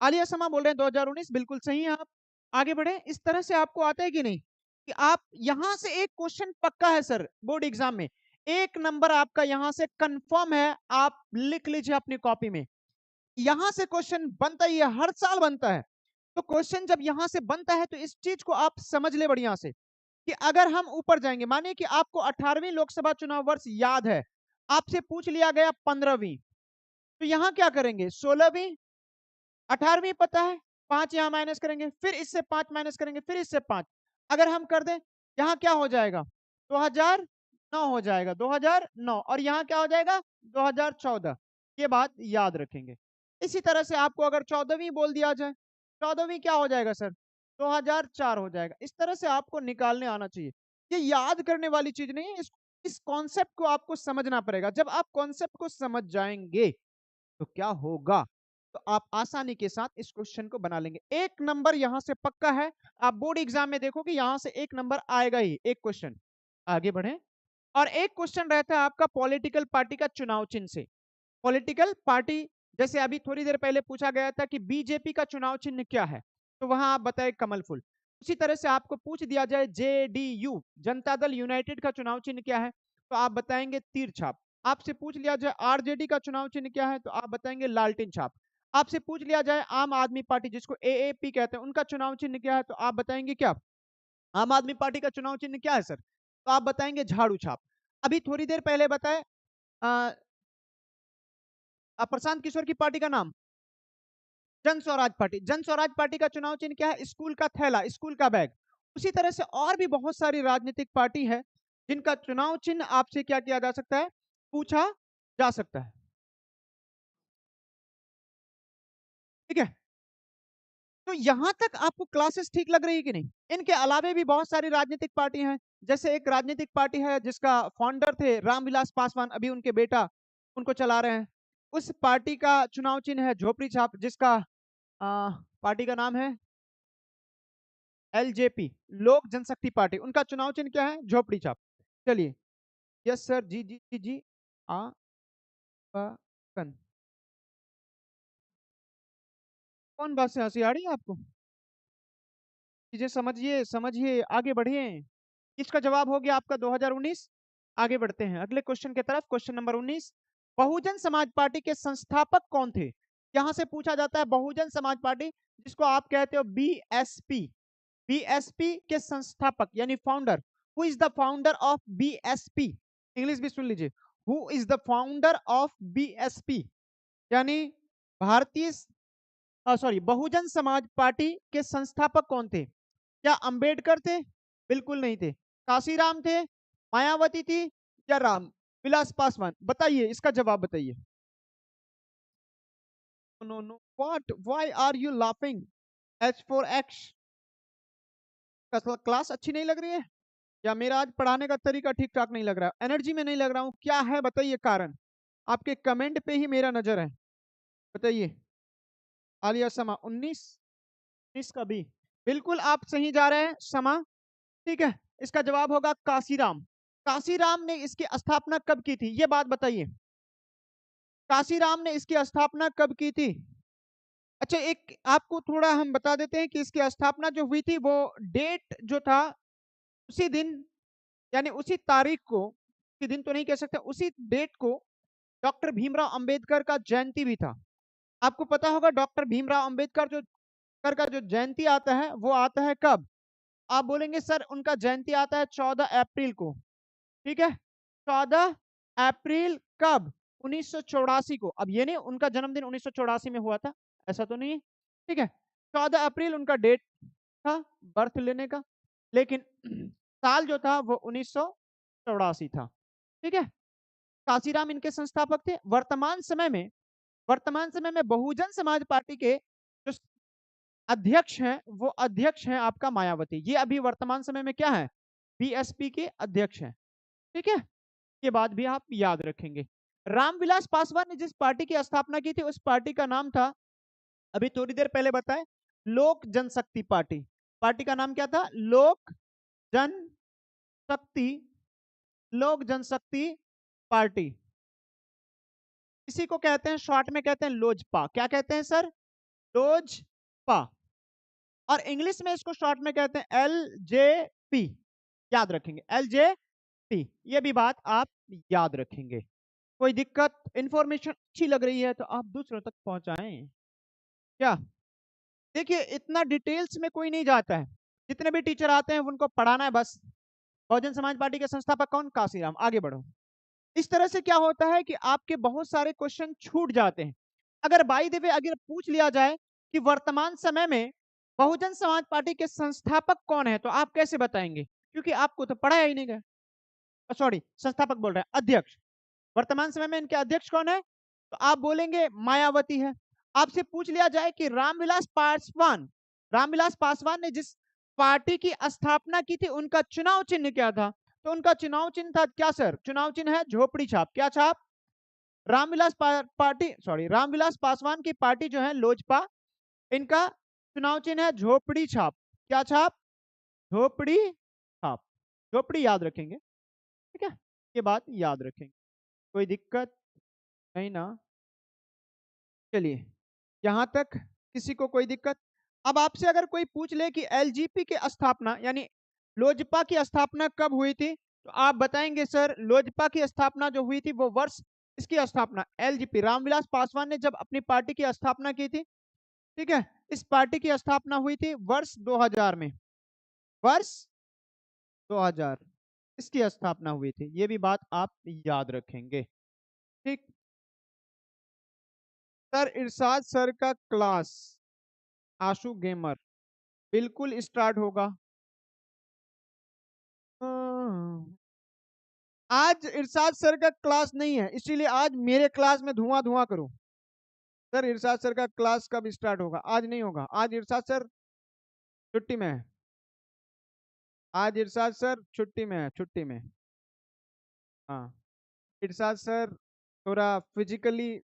S1: आलिया समा बोल रहे हैं 2019, बिल्कुल सही है। आप आगे बढ़े। इस तरह से आपको आता है कि नहीं कि आप यहां से एक क्वेश्चन पक्का है सर बोर्ड एग्जाम में, एक नंबर आपका यहां से कंफर्म है, आप लिख लीजिए अपनी कॉपी में। यहां से क्वेश्चन बनता ही है, हर साल बनता है। तो क्वेश्चन जब यहां से बनता है तो इस चीज को आप समझ ले बढ़िया से कि अगर हम ऊपर जाएंगे, मानिए कि आपको 18वीं लोकसभा चुनाव वर्ष याद है, आपसे पूछ लिया गया 15वीं, तो यहां क्या करेंगे? 16वीं, 18वीं पता है, 5 यहां माइनस करेंगे, फिर इससे 5 माइनस करेंगे, फिर इससे 5। अगर हम कर दें, यहां क्या हो जाएगा? 2009 हो जाएगा, 2009, और यहां क्या हो जाएगा? 2014। ये बात याद रखेंगे। इसी तरह से आपको अगर 14वीं बोल दिया जाए, 14वीं क्या हो जाएगा सर? 2004 हो जाएगा। इस तरह से आपको निकालने आना चाहिए। ये याद करने वाली चीज नहीं है, इस कॉन्सेप्ट को आपको समझना पड़ेगा। जब आप कॉन्सेप्ट को समझ जाएंगे तो क्या होगा, तो आप आसानी के साथ इस क्वेश्चन को बना लेंगे। एक नंबर यहां से पक्का है। आप बोर्ड एग्जाम में देखोगे यहां से एक नंबर आएगा ही, एक क्वेश्चन। आगे बढ़े। और एक क्वेश्चन रहता है आपका पॉलिटिकल पार्टी का चुनाव चिन्ह से। पॉलिटिकल पार्टी, जैसे अभी थोड़ी देर पहले पूछा गया था कि बीजेपी का चुनाव चिन्ह क्या है, तो वहां आप बताए कमल फूल। उसी तरह से आपको पूछ दिया जाए जेडीयू, जनता दल यूनाइटेड का चुनाव चिन्ह क्या है, तो आप बताएंगे तीर छाप। आपसे पूछ लिया जाए आरजेडी का चुनाव चिन्ह क्या है, तो आप बताएंगे लालटेन छाप। आपसे पूछ लिया जाए आम आदमी पार्टी, जिसको एएपी कहते हैं, उनका चुनाव चिन्ह क्या है, तो आप बताएंगे क्या? आम आदमी पार्टी का चुनाव चिन्ह क्या है सर? तो आप बताएंगे झाड़ू छाप। अभी थोड़ी देर पहले बताए प्रशांत किशोर की पार्टी का नाम जन स्वराज पार्टी। जन स्वराज पार्टी का चुनाव चिन्ह क्या है? स्कूल का थैला, स्कूल का बैग। उसी तरह से और भी बहुत सारी राजनीतिक पार्टी है जिनका चुनाव चिन्ह आपसे क्या किया जा सकता है? पूछा जा सकता है। ठीक है, तो यहां तक आपको क्लासेस ठीक लग रही है कि नहीं? इनके अलावे भी बहुत सारी राजनीतिक पार्टी हैं। जैसे एक राजनीतिक पार्टी है जिसका फाउंडर थे रामविलास पासवान, अभी उनके बेटा उनको चला रहे हैं। उस पार्टी का चुनाव चिन्ह है झोपड़ी छाप, जिसका पार्टी का नाम है एलजेपी, लोक जनशक्ति पार्टी। उनका चुनाव चिन्ह क्या है? झोपड़ी छाप। चलिए, यस सर, जी जी जी जी, आ कन। कौन बात से हंसी आ रही है आपको? चीजें समझिए समझिए, आगे बढ़िए। इसका जवाब हो गया आपका 2019। आगे बढ़ते हैं अगले क्वेश्चन की तरफ। Question number 19, Bahujan Samaj party के संस्थापक कौन थे? यहां से पूछा जाता है बहुजन समाज पार्टी, जिसको आप कहते हो बीएसपी। बीएसपी के संस्थापक यानी founder, who is the founder of BSP? English भी सुन लीजिए, who is the founder of BSP, यानी भारतीय सॉरी बहुजन समाज पार्टी के संस्थापक कौन थे? क्या अंबेडकर थे? बिल्कुल नहीं थे। काशीराम थे, मायावती थी, या राम विलास पासवान? बताइए, इसका जवाब बताइए। No no, what, why are you laughing? H for X. Class अच्छी नहीं लग रही है? या मेरा आज पढ़ाने का तरीका ठीक ठाक नहीं लग रहा है, एनर्जी में नहीं लग रहा हूँ, क्या है बताइए कारण? आपके कमेंट पे ही मेरा नजर है, बताइए। आलिया समा 19 का बी, बिल्कुल आप सही जा रहे हैं समा। ठीक है, इसका जवाब होगा काशीराम। काशीराम ने इसकी स्थापना कब की थी, ये बात बताइए। काशीराम ने इसकी स्थापना कब की थी? अच्छा, एक आपको थोड़ा हम बता देते हैं कि इसकी स्थापना जो हुई थी वो डेट जो था उसी दिन, यानी उसी तारीख को, उसी दिन तो नहीं कह सकते, उसी डेट को डॉक्टर भीमराव अंबेडकर का जयंती भी था। आपको पता होगा डॉक्टर भीमराव अंबेडकर जो कर का जो जयंती आता है वो आता है कब? आप बोलेंगे सर उनका जयंती आता है 14 अप्रैल को। ठीक है, 14 अप्रैल कब? 1984 को। अब ये नहीं उनका जन्मदिन 1984 में हुआ था, ऐसा तो नहीं है। ठीक है, 14 अप्रैल उनका डेट था बर्थ लेने का, लेकिन साल जो था वो 1984 था। ठीक है, काशीराम इनके संस्थापक थे। वर्तमान समय में बहुजन समाज पार्टी के जो अध्यक्ष हैं वो अध्यक्ष हैं आपका मायावती। ये अभी वर्तमान समय में क्या है? बीएसपी के अध्यक्ष हैं। ठीक है, ये बात भी आप याद रखेंगे। रामविलास पासवान ने जिस पार्टी की स्थापना की थी उस पार्टी का नाम था, अभी थोड़ी देर पहले बताए, लोक जनशक्ति पार्टी। पार्टी का नाम क्या था? जनशक्ति लोक जनशक्ति पार्टी। इसी को कहते हैं शॉर्ट में कहते हैं लोजपा। क्या कहते हैं सर? लोजपा। और इंग्लिश में इसको शॉर्ट में कहते हैं एलजेपी। याद रखेंगे, एलजेपी। ये भी बात आप याद रखेंगे। कोई दिक्कत? इंफॉर्मेशन अच्छी लग रही है तो आप दूसरों तक पहुंचाएं। क्या देखिए, इतना डिटेल्स में कोई नहीं जाता है, जितने भी टीचर आते हैं उनको पढ़ाना है बस। बहुजन समाज पार्टी के संस्थापक कौन? काशीराम। आगे बढ़ो। इस तरह से क्या होता है कि आपके बहुत सारे क्वेश्चन छूट जाते हैं। अगर बाई द वे अगर पूछ लिया जाए कि वर्तमान समय में बहुजन समाज पार्टी के संस्थापक कौन है तो आप कैसे बताएंगे? क्योंकि आपको तो पढ़ाया ही नहीं गया। सॉरी, संस्थापक बोल रहे हैं, अध्यक्ष। वर्तमान समय में इनके अध्यक्ष कौन है तो आप बोलेंगे मायावती है। आपसे पूछ लिया जाए कि रामविलास पासवान ने जिस पार्टी की स्थापना की थी उनका चुनाव चिन्ह क्या था, तो उनका चुनाव चिन्ह था क्या सर? चुनाव चिन्ह है झोपड़ी छाप। क्या छाप? रामविलास पासवान की पार्टी जो है लोजपा, इनका चुनाव चिन्ह है झोपड़ी छाप। क्या छाप? झोपड़ी छाप। झोपड़ी याद रखेंगे। ठीक है, ये बात याद रखेंगे। कोई दिक्कत नहीं ना? चलिए, यहां तक किसी को कोई दिक्कत? अब आपसे अगर कोई पूछ ले कि एलजीपी की स्थापना यानी लोजपा की स्थापना कब हुई थी तो आप बताएंगे सर लोजपा की स्थापना जो हुई थी वो वर्ष, इसकी स्थापना एलजीपी रामविलास पासवान ने जब अपनी पार्टी की स्थापना की थी, ठीक है, इस पार्टी की स्थापना हुई थी वर्ष 2000 में। वर्ष 2000 इसकी स्थापना हुई थी। ये भी बात आप याद रखेंगे। ठीक, सर इरशाद सर का क्लास आशु गेमर बिल्कुल स्टार्ट होगा। आज इरशाद सर का क्लास नहीं है, इसीलिए आज मेरे क्लास में धुआं धुआं करूं। सर इरशाद सर का क्लास कब स्टार्ट होगा? आज नहीं होगा, आज इरशाद सर छुट्टी में है। आज इरशाद सर छुट्टी में है, छुट्टी में। हाँ, इरशाद सर थोड़ा फिजिकली,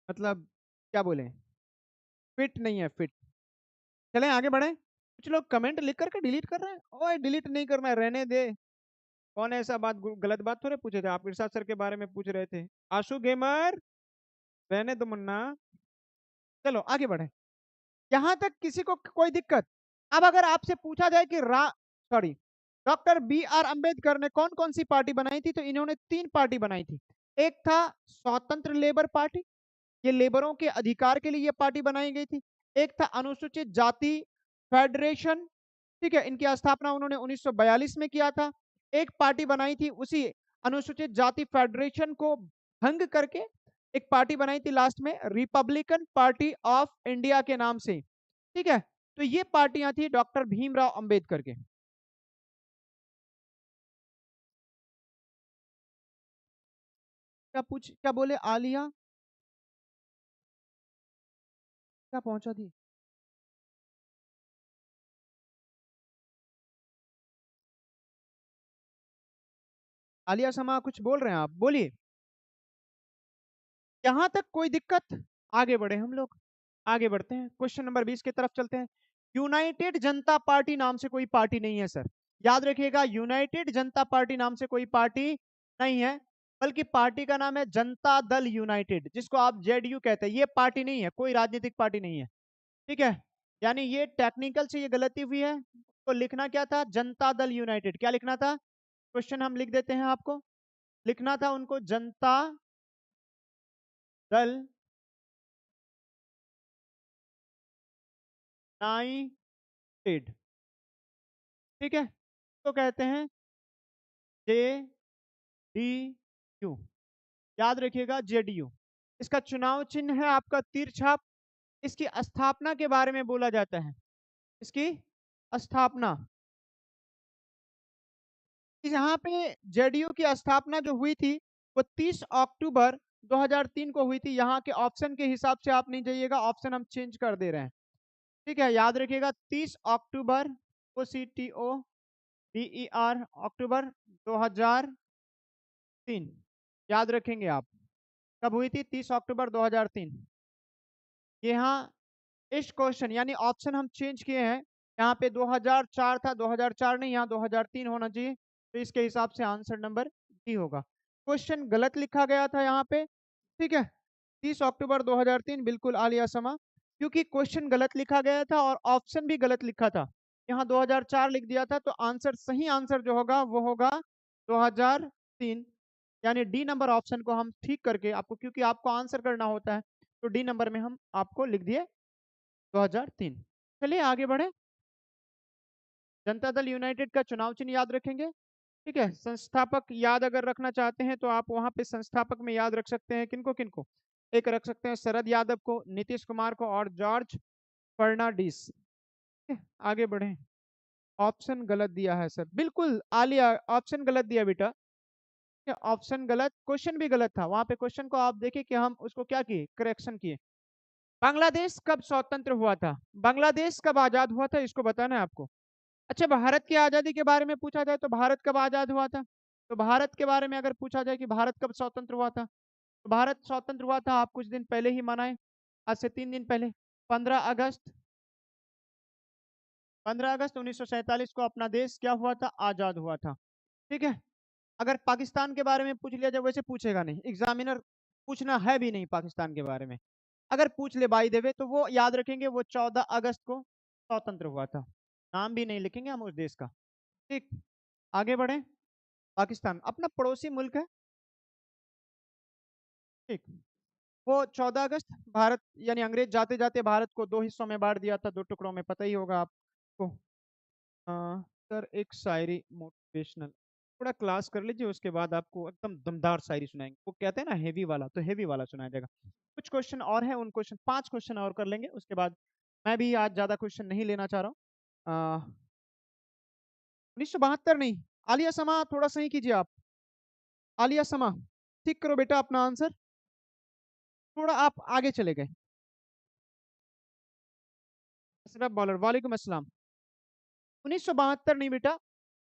S1: मतलब क्या बोले, फिट नहीं है, फिट। चलें आगे बढ़े। कुछ लोग कमेंट लिख करके डिलीट कर रहे हैं। ओए डिलीट नहीं करना है, रहने दे। कौन ऐसा बात, गलत बात थोड़े पूछे थे आप, इरशाद सर के बारे में पूछ रहे थे। आशु गेमर रहने दो मुन्ना। चलो आगे बढ़े। यहां तक किसी को कोई दिक्कत? अब अगर आपसे पूछा जाए कि sorry, doctor B R Ambedkar ने कौन कौन सी पार्टी बनाई थी तो इन्होंने 3 पार्टी बनाई थी। एक था स्वतंत्र लेबर पार्टी, ये लेबरों के अधिकार के लिए ये पार्टी बनाई गई थी। एक था अनुसूचित जाति फेडरेशन, ठीक है, इनकी स्थापना उन्होंने 1942 में किया था। एक पार्टी बनाई थी उसी अनुसूचित जाति फेडरेशन को भंग करके, एक पार्टी बनाई थी लास्ट में रिपब्लिकन पार्टी ऑफ इंडिया के नाम से। ठीक है, तो ये पार्टियां थी डॉक्टर भीमराव अंबेडकर के। क्या बोले आलिया? क्या पहुंचा दी? आलिया शमा कुछ बोल रहे हैं आप, बोलिए। यहां तक कोई दिक्कत? आगे बढ़े हम लोग, आगे बढ़ते हैं, क्वेश्चन नंबर 20 की तरफ चलते हैं। यूनाइटेड जनता पार्टी नाम से कोई पार्टी नहीं है सर, याद रखिएगा, यूनाइटेड जनता पार्टी नाम से कोई पार्टी नहीं है, बल्कि पार्टी का नाम है जनता दल यूनाइटेड, जिसको आप जेडयू कहते हैं। ये पार्टी नहीं है, कोई राजनीतिक पार्टी नहीं है, ठीक है। यानी ये टेक्निकल से ये गलती हुई है, तो लिखना क्या था, जनता दल यूनाइटेड। क्या लिखना था, क्वेश्चन हम लिख देते हैं आपको, लिखना था उनको जनता दल यूनाइटेड, ठीक है, तो कहते हैं जे डी यू, याद रखिएगा जेडीयू। इसका चुनाव चिन्ह है आपका तीर छाप। इसकी स्थापना के बारे में बोला जाता है, इसकी स्थापना, यहाँ पे जेडीयू की स्थापना जो हुई थी वो 30 अक्टूबर 2003 को हुई थी। यहाँ के ऑप्शन के हिसाब से आप नहीं जाइएगा, ऑप्शन हम चेंज कर दे रहे हैं, ठीक है, याद रखिएगा 30 अक्टूबर, O C T O D E R, अक्टूबर 2003, याद रखेंगे आप, कब हुई थी, 30 अक्टूबर 2003। यहाँ इस क्वेश्चन यानी ऑप्शन हम चेंज किए हैं, यहाँ पे 2004 था, 2004 नहीं, यहाँ 2003 होना चाहिए, तो इसके हिसाब से आंसर नंबर डी होगा। क्वेश्चन गलत लिखा गया था यहाँ पे, ठीक है, 30 अक्टूबर 2003 बिल्कुल आलिया समा, क्योंकि क्वेश्चन गलत लिखा गया था और ऑप्शन भी गलत लिखा था, यहाँ 2004 लिख दिया था, तो आंसर, सही आंसर जो होगा वो होगा 2003, यानी डी नंबर ऑप्शन को हम ठीक करके आपको, क्योंकि आपको आंसर करना होता है, तो डी नंबर में हम आपको लिख दिए 2003। चलिए आगे बढ़े, जनता दल यूनाइटेड का चुनाव चिन्ह याद रखेंगे, ठीक है। संस्थापक याद अगर रखना चाहते हैं तो आप वहां पे संस्थापक में याद रख सकते हैं, किनको किनको, एक रख सकते हैं शरद यादव को, नीतीश कुमार को और जॉर्ज फर्नांडिस, ठीक है, आगे बढ़े। ऑप्शन गलत दिया है सर, बिल्कुल आलिया ऑप्शन गलत दिया बेटा, ऑप्शन गलत, क्वेश्चन भी गलत था, वहां पे क्वेश्चन को आप देखिए कि हम उसको क्या किए, करेक्शन किए। बांग्लादेश कब स्वतंत्र हुआ था, बांग्लादेश कब आजाद हुआ था, इसको बताना है आपको। अच्छा, भारत की आजादी के बारे में पूछा जाए तो भारत कब आजाद हुआ था, तो भारत के बारे में अगर पूछा जाए कि भारत कब स्वतंत्र हुआ था, तो भारत स्वतंत्र हुआ था, आप कुछ दिन पहले ही मनाए, आज से 3 दिन पहले, 15 अगस्त, 15 अगस्त 1947 को अपना देश क्या हुआ था, आजाद हुआ था, ठीक है। अगर पाकिस्तान के बारे में पूछ लिया जाए, वैसे पूछेगा नहीं एग्जामिनर, पूछना है भी नहीं पाकिस्तान के बारे में, अगर पूछ ले बाई देवे तो वो याद रखेंगे, वो 14 अगस्त को स्वतंत्र हुआ था, नाम भी नहीं लिखेंगे हम उस देश का, ठीक। आगे बढ़े, पाकिस्तान अपना पड़ोसी मुल्क है, ठीक, वो 14 अगस्त, भारत यानी अंग्रेज जाते जाते भारत को दो हिस्सों में बांट दिया था, दो टुकड़ों में, पता ही होगा आपको। सर एक शायरी मोटिवेशनल, थोड़ा क्लास कर लीजिए, उसके बाद आपको एकदम दमदार शायरी सुनाएंगे, वो कहते हैं ना हेवी वाला, तो हेवी वाला सुनाया जाएगा। कुछ क्वेश्चन और है, उन क्वेश्चन 5 क्वेश्चन और कर लेंगे, उसके बाद मैं भी आज ज्यादा क्वेश्चन नहीं लेना चाह रहा हूँ। 1972 नहीं, आलिया समा थोड़ा सही कीजिए आप, आलिया समा ठीक करो बेटा अपना आंसर, थोड़ा आप आगे चले गए। अशरफ बॉलर, वालेकुम अस्सलाम। 1972 नहीं बेटा,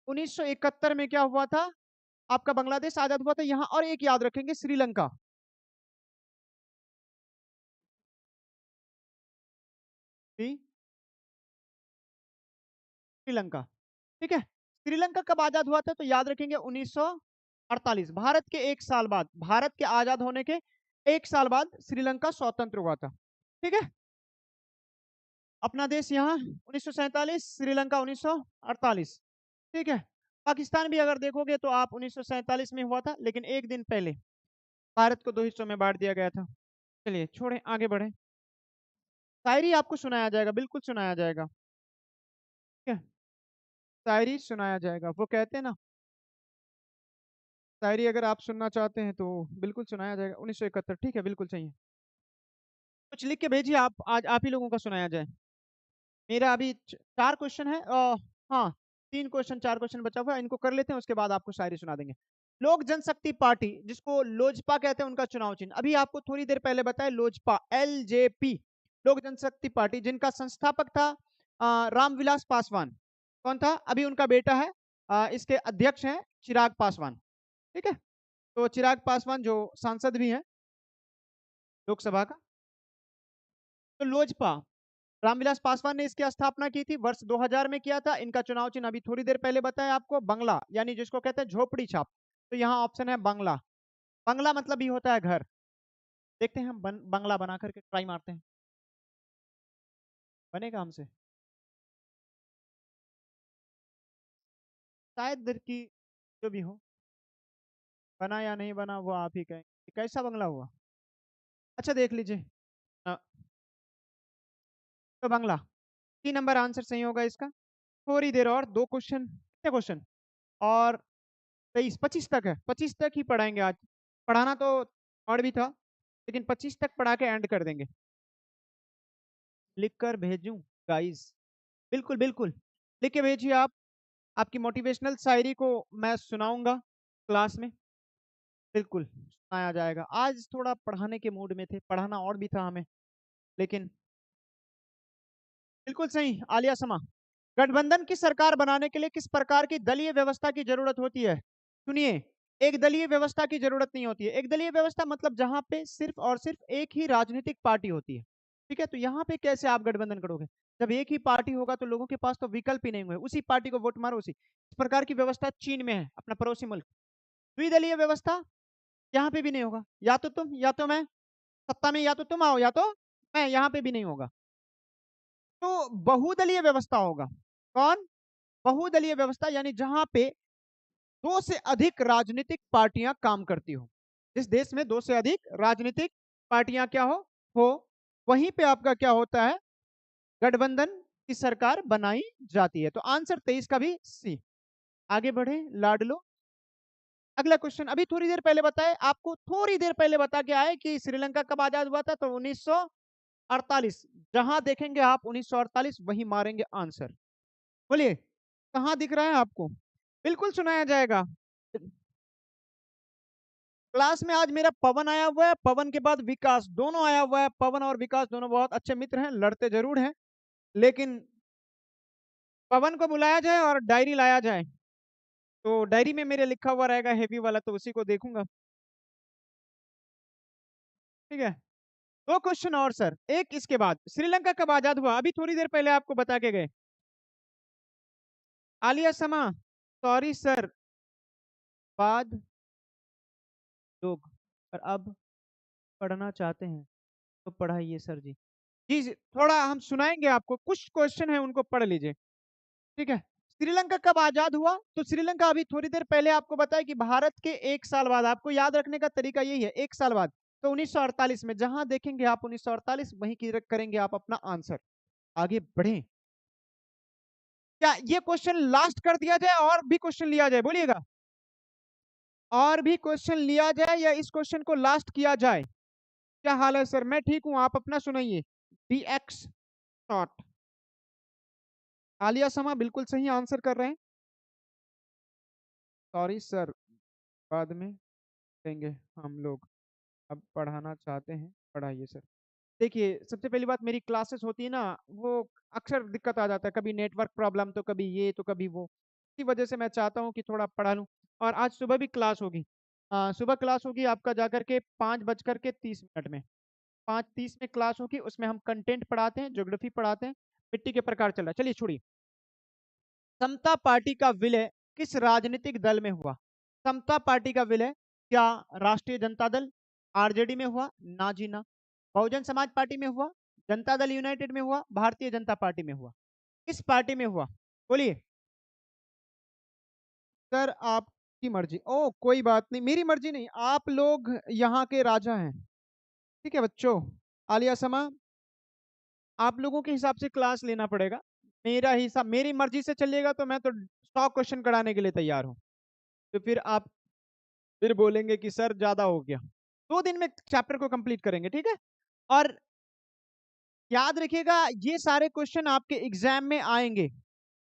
S1: 1971 में क्या हुआ था, आपका बांग्लादेश आजाद हुआ था। यहाँ और एक याद रखेंगे, श्रीलंका, श्रीलंका, ठीक है। श्रीलंका कब आजाद हुआ था, तो याद रखेंगे 1948, भारत के एक साल बाद, भारत के आजाद होने के एक साल बाद श्रीलंका स्वतंत्र हुआ था, ठीक है। अपना देश यहाँ 1947, श्रीलंका 1948, ठीक है। पाकिस्तान भी अगर देखोगे तो आप 1947 में हुआ था, लेकिन एक दिन पहले भारत को दो हिस्सों में बांट दिया गया था। चलिए छोड़े, आगे बढ़े, शायरी आपको सुनाया जाएगा, बिल्कुल सुनाया जाएगा, ठीक है, शायरी सुनाया जाएगा, वो कहते हैं ना, शायरी अगर आप सुनना चाहते हैं तो बिल्कुल सुनाया जाएगा। 1971, ठीक है, बिल्कुल सही है। कुछ लिख के भेजिए, आप आज आप ही लोगों का सुनाया जाए। मेरा अभी 4 क्वेश्चन है, हाँ 3 क्वेश्चन 4 क्वेश्चन बचा हुआ है, इनको कर लेते हैं, उसके बाद आपको शायरी सुना देंगे। लोक जनशक्ति पार्टी, जिसको लोजपा कहते हैं, उनका चुनाव चिन्ह अभी आपको थोड़ी देर पहले बताया, लोजपा, LJP, लोक जनशक्ति पार्टी, जिनका संस्थापक था रामविलास पासवान, कौन था, अभी उनका बेटा है, इसके अध्यक्ष हैं चिराग पासवान, ठीक है। तो चिराग पासवान जो सांसद भी हैं लोकसभा का। तो लोजपा, रामविलास पासवान ने इसकी स्थापना की थी, वर्ष 2000 में किया था। इनका चुनाव चिन्ह अभी थोड़ी देर पहले बताया आपको, बंगला, यानी जिसको कहते हैं झोपड़ी छाप। तो यहाँ ऑप्शन है बंगला। बंगला मतलब ये होता है घर। देखते हैं हम बंगला बना करके ट्राई मारते हैं, बनेगा हमसे? शायद दर की जो भी हो, बना या नहीं बना वो आप ही कहें। कैसा बंगला हुआ? अच्छा देख लीजिए। अ, तो बंगला 3 नंबर आंसर सही होगा इसका। थोड़ी देर और, 2 क्वेश्चन, कितने क्वेश्चन? और 23 25 तक है, 25 तक ही पढ़ाएंगे आज। पढ़ाना तो और भी था, लेकिन 25 तक पढ़ा के एंड कर देंगे। लिख कर भेजूं गाइस? बिल्कुल बिल्कुल, लिख के भेजिए आप। आपकी मोटिवेशनल शायरी को मैं सुनाऊंगा क्लास में, बिल्कुल सुनाया जाएगा। आज थोड़ा पढ़ाने के मूड में थे, पढ़ाना और भी था हमें, लेकिन बिल्कुल सही। आलिया समा, गठबंधन की सरकार बनाने के लिए किस प्रकार की दलीय व्यवस्था की जरूरत होती है? सुनिए, एक दलीय व्यवस्था की जरूरत नहीं होती है। एक दलीय व्यवस्था मतलब जहां पे सिर्फ और सिर्फ एक ही राजनीतिक पार्टी होती है। ठीक है, तो यहाँ पे कैसे आप गठबंधन करोगे? जब एक ही पार्टी होगा तो लोगों के पास तो विकल्प ही नहीं हुए, उसी पार्टी को वोट मारो। उसी इस प्रकार की व्यवस्था चीन में है, अपना पड़ोसी मुल्क। द्विदलीय व्यवस्था यहाँ पे भी नहीं होगा, या तो तुम या तो मैं सत्ता में, या तो तुम आओ या तो मैं, यहाँ पे भी नहीं होगा। तो बहुदलीय व्यवस्था होगा। कौन? बहुदलीय व्यवस्था, यानी जहां पे 2 से अधिक राजनीतिक पार्टियां काम करती हो। जिस देश में 2 से अधिक राजनीतिक पार्टियां क्या हो वहीं पे आपका क्या होता है? गठबंधन की सरकार बनाई जाती है। तो आंसर 23 का भी सी। आगे बढ़े लाडलो। अगला क्वेश्चन अभी थोड़ी देर पहले बताए आपको, थोड़ी देर पहले बता के आए कि श्रीलंका कब आजाद हुआ था, तो 1948। जहां देखेंगे आप 1948 वही मारेंगे आंसर। बोलिए, कहां दिख रहा है आपको? बिल्कुल सुनाया जाएगा। क्लास में आज मेरा पवन आया हुआ है, पवन के बाद विकास, दोनों आया हुआ है। पवन और विकास दोनों बहुत अच्छे मित्र हैं, लड़ते जरूर हैं, लेकिन पवन को बुलाया जाए और डायरी लाया जाए तो डायरी में मेरे लिखा हुआ रहेगा हेवी वाला, तो उसी को देखूंगा। ठीक है, 2 क्वेश्चन और सर, एक इसके बाद। श्रीलंका कब आजाद हुआ? अभी थोड़ी देर पहले आपको बता के गए। आलिया समा, सॉरी सर, बाद लोग, और अब पढ़ना चाहते हैं तो पढ़ाइए सर जी। जी जी, थोड़ा हम सुनाएंगे आपको, कुछ क्वेश्चन है उनको पढ़ लीजिए। ठीक है, श्रीलंका कब आजाद हुआ? तो श्रीलंका अभी थोड़ी देर पहले आपको बताया कि भारत के 1 साल बाद, आपको याद रखने का तरीका यही है, 1 साल बाद। तो 1948 में, जहां देखेंगे आप 1948 वहीं की करेंगे आप अपना आंसर। आगे बढ़े, क्या ये क्वेश्चन लास्ट कर दिया जाए और भी क्वेश्चन लिया जाए? बोलिएगा, और भी क्वेश्चन लिया जाए या इस क्वेश्चन को लास्ट किया जाए? क्या हाल है सर? मैं ठीक हूं, आप अपना सुनाइए। D x short. आलिया समा बिल्कुल सही आंसर कर रहे हैं। सॉरी सर, बाद में देंगे हम लोग, अब पढ़ाना चाहते हैं, पढ़ाइए सर। देखिए, सबसे पहली बात, मेरी क्लासेस होती है ना, वो अक्सर दिक्कत आ जाता है, कभी नेटवर्क प्रॉब्लम, तो कभी ये, तो कभी वो। इसी वजह से मैं चाहता हूँ कि थोड़ा पढ़ा लूँ। और आज सुबह भी क्लास होगी। सुबह क्लास होगी आपका जाकर के 5:30 में, 5:30 में क्लास होगी। उसमें हम कंटेंट पढ़ाते हैं, ज्योग्राफी पढ़ाते हैं, मिट्टी के प्रकार चल रहा है। चलिए छोड़िए। समता पार्टी का विलय किस राजनीतिक दल में हुआ? समता पार्टी का विलय क्या राष्ट्रीय जनता दल आरजेडी में हुआ? ना जी ना। बहुजन समाज पार्टी में हुआ? जनता दल यूनाइटेड में हुआ? भारतीय जनता पार्टी में हुआ? किस पार्टी में हुआ? बोलिए सर, आपकी मर्जी। ओ कोई बात नहीं, मेरी मर्जी नहीं, आप लोग यहाँ के राजा हैं। ठीक है बच्चों, आलिया समा, आप लोगों के हिसाब से क्लास लेना पड़ेगा। मेरा हिसाब, मेरी मर्जी से चलिएगा तो मैं तो 100 क्वेश्चन कराने के लिए तैयार हूँ। तो फिर आप फिर बोलेंगे कि सर ज्यादा हो गया। 2 दिन में चैप्टर को कंप्लीट करेंगे, ठीक है? और याद रखिएगा, ये सारे क्वेश्चन आपके एग्जाम में आएंगे।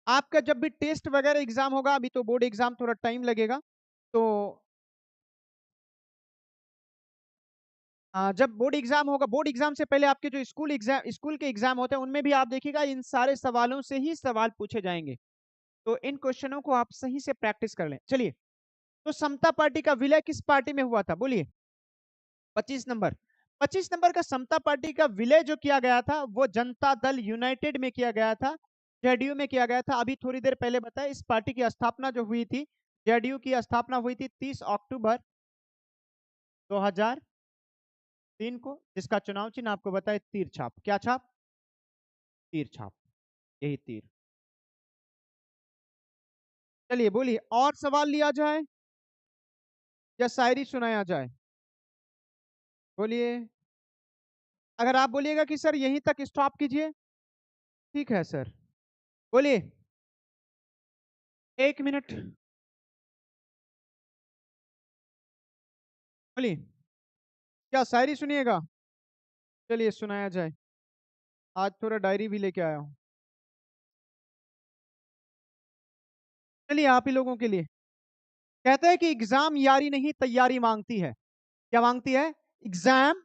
S1: आपका जब भी टेस्ट वगैरह एग्जाम होगा, अभी तो बोर्ड एग्जाम थोड़ा टाइम लगेगा, तो जब बोर्ड एग्जाम होगा, बोर्ड एग्जाम से पहले आपके जो स्कूल के एग्जाम होते हैं, उनमें भी आप देखिएगा इन सारे सवालों से ही सवाल पूछे जाएंगे। तो इन क्वेश्चनों को आप सही से प्रैक्टिस कर लें। चलिए, तो समता पार्टी का विलय किस पार्टी में हुआ था? बोलिए। 25 नंबर। 25 नंबर का समता पार्टी का विलय जो किया गया था वो जनता दल यूनाइटेड में किया गया था, जेडीयू में किया गया था। अभी थोड़ी देर पहले बताया, इस पार्टी की स्थापना जो हुई थी, जेडीयू की स्थापना हुई थी 30 अक्टूबर 2003 को, जिसका चुनाव चिन्ह आपको बताए तीर छाप। क्या छाप? तीर छाप, यही तीर। चलिए बोलिए, और सवाल लिया जाए या शायरी सुनाया जाए? बोलिए। अगर आप बोलिएगा कि सर यहीं तक स्टॉप कीजिए, ठीक है सर। बोलिए। 1 मिनट। बोलिए। क्या शायरी सुनिएगा? चलिए सुनाया जाए। आज थोड़ा डायरी भी लेके आया हूँ। चलिए आप ही लोगों के लिए। कहते हैं कि एग्जाम यारी नहीं तैयारी मांगती है। क्या मांगती है? एग्जाम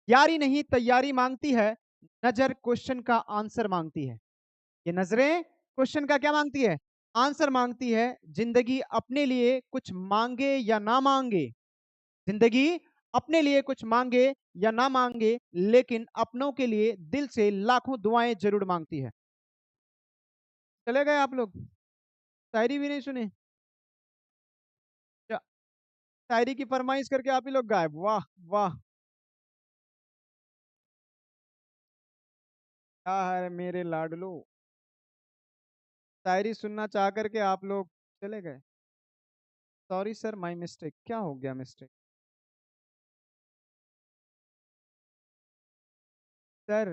S1: यारी नहीं तैयारी मांगती है, नजर क्वेश्चन का आंसर मांगती है। ये नजरें क्वेश्चन का क्या मांगती है? आंसर मांगती है। जिंदगी अपने लिए कुछ मांगे या ना मांगे, जिंदगी अपने लिए कुछ मांगे या ना मांगे, लेकिन अपनों के लिए दिल से लाखों दुआएं जरूर मांगती है। चले गए आप लोग? शायरी भी नहीं सुने? क्या शायरी की फरमाइश करके आप ही लोग गायब? वाह वाह, क्या है मेरे लाडलो। शायरी सुनना चाह करके आप लोग चले गए। Sorry sir, my mistake. क्या हो गया मिस्टेक? सर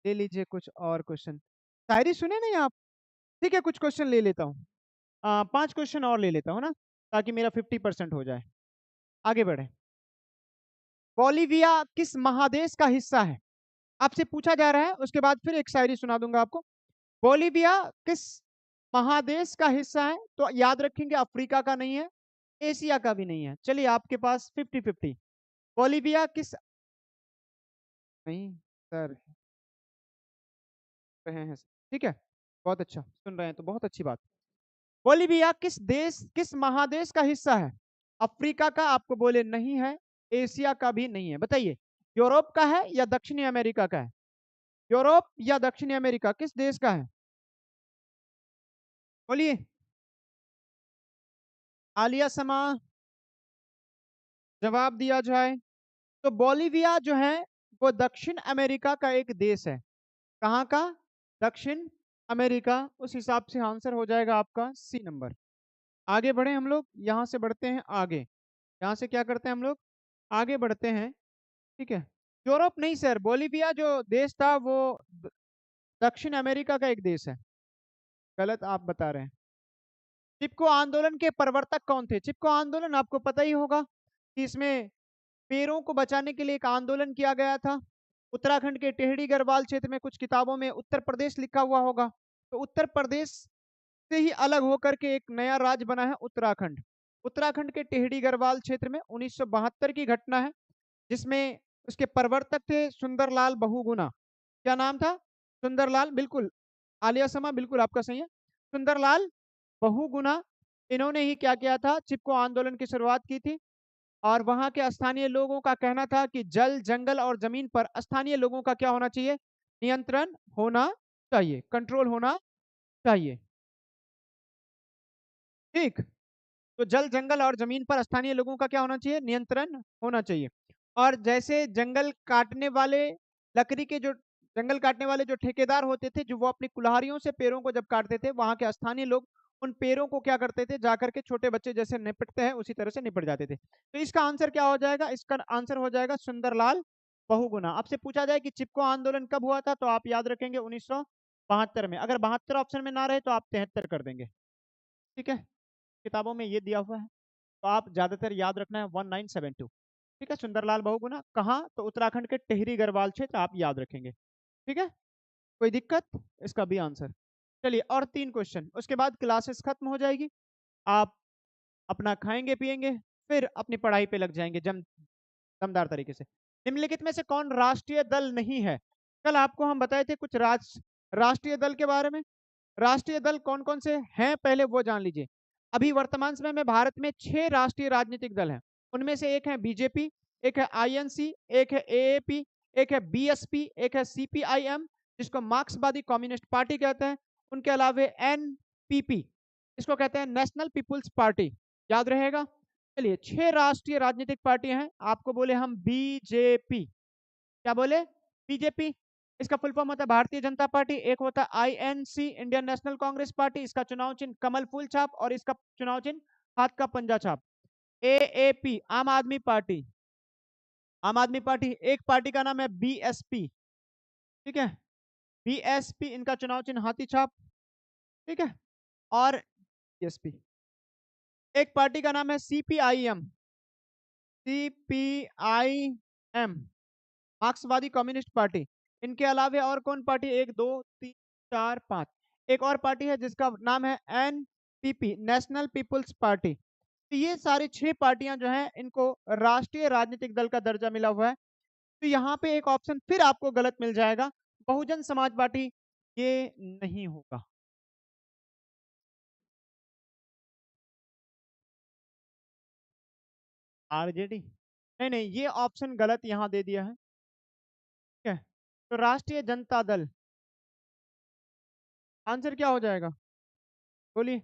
S1: ले लीजिए कुछ और क्वेश्चन। शायरी सुने नहीं आप? ठीक है, कुछ क्वेश्चन ले लेता हूँ। 5 क्वेश्चन और ले लेता हूँ ना, ताकि मेरा 50% हो जाए। आगे बढ़े। बोलीविया किस महादेश का हिस्सा है? आपसे पूछा जा रहा है, उसके बाद फिर एक शायरी सुना दूंगा आपको। बोलीविया किस महादेश का हिस्सा है? तो याद रखेंगे, अफ्रीका का नहीं है, एशिया का भी नहीं है। चलिए आपके पास 50-50। बोलीविया किस, नहीं सर, रहे हैं। ठीक है, बहुत अच्छा, सुन रहे हैं तो बहुत अच्छी बात। बोलीविया किस देश, किस महादेश का हिस्सा है? अफ्रीका का आपको बोले नहीं है, एशिया का भी नहीं है। बताइए, यूरोप का है या दक्षिणी अमेरिका का है? यूरोप या दक्षिणी अमेरिका, किस देश का है? बोलिए। आलिया समा, जवाब दिया जाए। तो बोलीविया जो है वो दक्षिण अमेरिका का एक देश है। कहाँ का? दक्षिण अमेरिका। उस हिसाब से आंसर हो जाएगा आपका सी नंबर। आगे बढ़े हम लोग, यहाँ से बढ़ते हैं आगे। यहाँ से क्या करते हैं हम लोग? आगे बढ़ते हैं। ठीक है, यूरोप नहीं सर, बोलीविया जो देश था वो दक्षिण अमेरिका का एक देश है। गलत आप बता रहे हैं। चिपको आंदोलन के प्रवर्तक कौन थे? चिपको आंदोलन आपको पता ही होगा कि इसमें पेड़ों को बचाने के लिए एक आंदोलन किया गया था। उत्तराखंड के टेहरी गढ़वाल क्षेत्र में, कुछ किताबों में उत्तर प्रदेश लिखा हुआ होगा, तो उत्तर प्रदेश से ही अलग होकर के एक नया राज्य बना है उत्तराखंड। उत्तराखंड के टेहरी गढ़वाल क्षेत्र में 1972 की घटना है, जिसमें उसके प्रवर्तक थे सुंदरलाल बहुगुणा। क्या नाम था? सुंदरलाल, बिल्कुल। आलिया समा, बिल्कुल आपका सही है, सुंदरलाल बहुगुणा। इन्होंने ही क्या किया था? चिपको आंदोलन की शुरुआत की थी। और वहां के स्थानीय लोगों का कहना था कि जल, जंगल और जमीन पर स्थानीय लोगों का क्या होना चाहिए? नियंत्रण होना चाहिए, कंट्रोल होना चाहिए। ठीक। तो जल, जंगल और जमीन पर स्थानीय लोगों का क्या होना चाहिए? नियंत्रण होना चाहिए। और जैसे जंगल काटने वाले, लकड़ी के जो जंगल काटने वाले जो ठेकेदार होते थे, जो वो अपनी कुल्हाड़ियों से पेड़ों को जब काटते थे, वहां के स्थानीय लोग उन पेड़ों को क्या करते थे? जाकर के छोटे बच्चे जैसे निपटते हैं उसी तरह से निपट जाते थे। तो इसका आंसर क्या हो जाएगा? इसका आंसर हो जाएगा सुंदरलाल बहुगुणा। आपसे पूछा जाए कि चिपको आंदोलन कब हुआ था, तो आप याद रखेंगे 1972 में। अगर 72 ऑप्शन में ना रहे तो आप 73 कर देंगे। ठीक है, किताबों में ये दिया हुआ है, तो आप ज्यादातर याद रखना है 1972। ठीक है, सुंदरलाल बहुगुणा कहाँ? तो उत्तराखंड के टिहरी गढ़वाल क्षेत्र, आप याद रखेंगे। ठीक है, कोई दिक्कत? इसका भी आंसर। चलिए और 3 क्वेश्चन, उसके बाद क्लासेस खत्म हो जाएगी। आप अपना खाएंगे पिएंगे, फिर अपनी पढ़ाई पे लग जाएंगे दमदार तरीके से। निम्नलिखित में से कौन राष्ट्रीय दल नहीं है? कल आपको हम बताए थे कुछ राष्ट्रीय दल के बारे में। राष्ट्रीय दल कौन कौन से हैं, पहले वो जान लीजिए।
S2: अभी वर्तमान समय में भारत में 6 राष्ट्रीय राजनीतिक दल हैं। उनमें से एक है बीजेपी, एक है आईएनसी, एक है एएपी, एक है बीएसपी, एक है सीपीआईएम, जिसको मार्क्सवादी कम्युनिस्ट पार्टी कहते हैं। उनके अलावा एनपीपी, इसको कहते हैं नेशनल पीपुल्स पार्टी। याद रहेगा। चलिए, 6 राष्ट्रीय राजनीतिक पार्टियां हैं। आपको बोले हम बीजेपी, क्या बोले? बीजेपी। इसका फुल फॉर्म होता है भारतीय जनता पार्टी। एक होता है INC, Indian national Congress party, इसका चुनाव चिन्ह कमल फूल छाप और इसका चुनाव चिन्ह हाथ का पंजा छाप। एएपी, आम आदमी पार्टी, आम आदमी पार्टी। एक पार्टी का नाम है बीएसपी, ठीक है, बीएसपी, इनका चुनाव चिन्ह हाथी छाप, ठीक है। और बीएसपी, एक पार्टी का नाम है सीपीआईएम, सीपीआईएम, मार्क्सवादी कम्युनिस्ट पार्टी। इनके अलावा और कौन पार्टी? 1 2 3 4 5, एक और पार्टी है जिसका नाम है एनपीपी, नेशनल पीपुल्स पार्टी। तो ये सारी 6 पार्टियां जो हैं, इनको राष्ट्रीय राजनीतिक दल का दर्जा मिला हुआ है। तो यहाँ पे एक ऑप्शन फिर आपको गलत मिल जाएगा, बहुजन समाज पार्टी। ये नहीं होगा। आरजेडी, नहीं नहीं, ये ऑप्शन गलत यहाँ दे दिया है, ठीक है। तो राष्ट्रीय जनता दल, आंसर क्या हो जाएगा? बोलिए,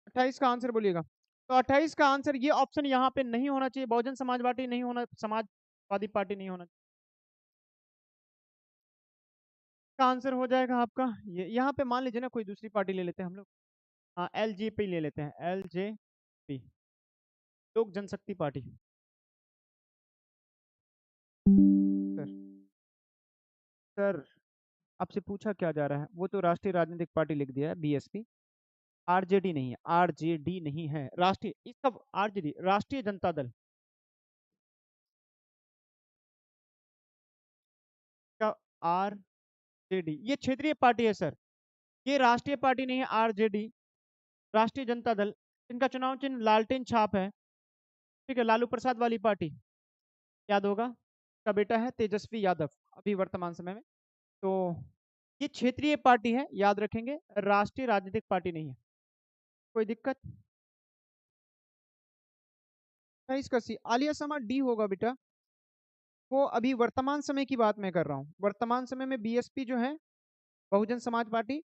S2: 28 का आंसर बोलिएगा। तो 28 का आंसर, ये ऑप्शन यहाँ पे नहीं होना चाहिए, बहुजन समाज पार्टी नहीं होना, समाजवादी पार्टी नहीं होना। का आंसर हो जाएगा आपका ये। यहाँ पे मान लीजिए ना, कोई दूसरी पार्टी ले लेते हैं हम लोग। हाँ, एलजेपी ले लेते हैं, एलजेपी, लोक जनशक्ति पार्टी। सर, सर, आपसे पूछा क्या जा रहा है? वो तो राष्ट्रीय राजनीतिक पार्टी लिख दिया है, बीएसपी। आरजेडी नहीं है, आरजेडी नहीं है, राष्ट्रीय, इसका आरजेडी राष्ट्रीय जनता दल का, आरजेडी ये क्षेत्रीय पार्टी है सर, ये राष्ट्रीय पार्टी नहीं है। आरजेडी राष्ट्रीय जनता दल, इनका चुनाव चिन्ह लालटेन छाप है, ठीक है, लालू प्रसाद वाली पार्टी, याद होगा। का बेटा है तेजस्वी यादव अभी वर्तमान समय में। तो ये क्षेत्रीय पार्टी है, याद रखेंगे, राष्ट्रीय राजनीतिक पार्टी नहीं है। कोई दिक्कत? इसका सी, आलिया समाज डी होगा बेटा। वो अभी वर्तमान समय की बात मैं कर रहा हूँ। वर्तमान समय में बीएसपी जो है, बहुजन समाज पार्टी,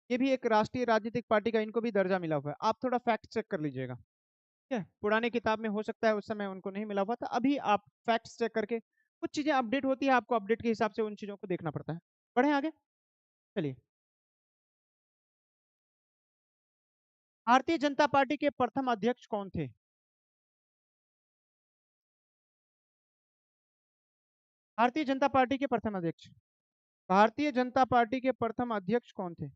S2: ये भी एक राष्ट्रीय राजनीतिक पार्टी का, इनको भी दर्जा मिला हुआ है। आप थोड़ा फैक्ट चेक कर लीजिएगा, ठीक है। पुराने किताब में हो सकता है उस समय उनको नहीं मिला हुआ था, अभी आप फैक्ट चेक करके, कुछ चीजें अपडेट होती है, आपको अपडेट के हिसाब से उन चीजों को देखना पड़ता है। बढ़े आगे, चलिए। भारतीय जनता पार्टी के प्रथम अध्यक्ष कौन थे? भारतीय जनता पार्टी के प्रथम अध्यक्ष, भारतीय जनता पार्टी के प्रथम अध्यक्ष कौन थे?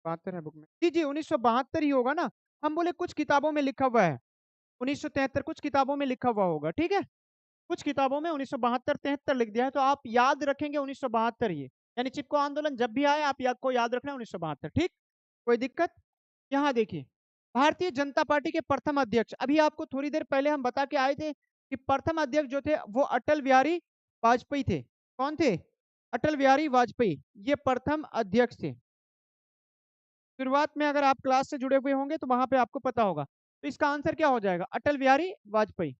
S2: बहत्तर है बुक में, जी जी, 1972 ही होगा ना। हम बोले कुछ किताबों में लिखा हुआ है 1973, कुछ किताबों में लिखा हुआ होगा, ठीक है। कुछ किताबों में 1972 73 लिख दिया है, तो आप याद रखेंगे 1972 ये, यानी चिपको आंदोलन जब भी आए आप को याद रखना 1972, ठीक। कोई दिक्कत? यहाँ देखिए, भारतीय जनता पार्टी के प्रथम अध्यक्ष, अभी आपको थोड़ी देर पहले हम बता के आए थे कि प्रथम अध्यक्ष जो थे वो अटल बिहारी वाजपेयी थे। कौन थे? अटल बिहारी वाजपेयी, ये प्रथम अध्यक्ष थे। शुरुआत में अगर आप क्लास से जुड़े हुए होंगे तो वहां पे आपको पता होगा। तो इसका आंसर क्या हो जाएगा? अटल बिहारी वाजपेयी।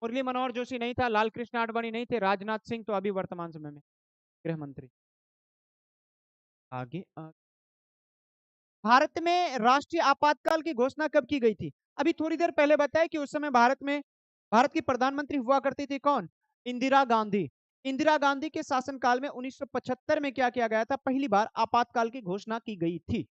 S2: मुरली मनोहर जोशी नहीं था, लाल कृष्ण आडवाणी नहीं थे, राजनाथ सिंह तो अभी वर्तमान समय में गृह मंत्री। आगे, भारत में राष्ट्रीय आपातकाल की घोषणा कब की गई थी? अभी थोड़ी देर पहले बताया कि उस समय भारत की प्रधानमंत्री हुआ करती थी कौन? इंदिरा गांधी। इंदिरा गांधी के शासनकाल में 1975 में क्या किया गया था? पहली बार आपातकाल की घोषणा की गई थी।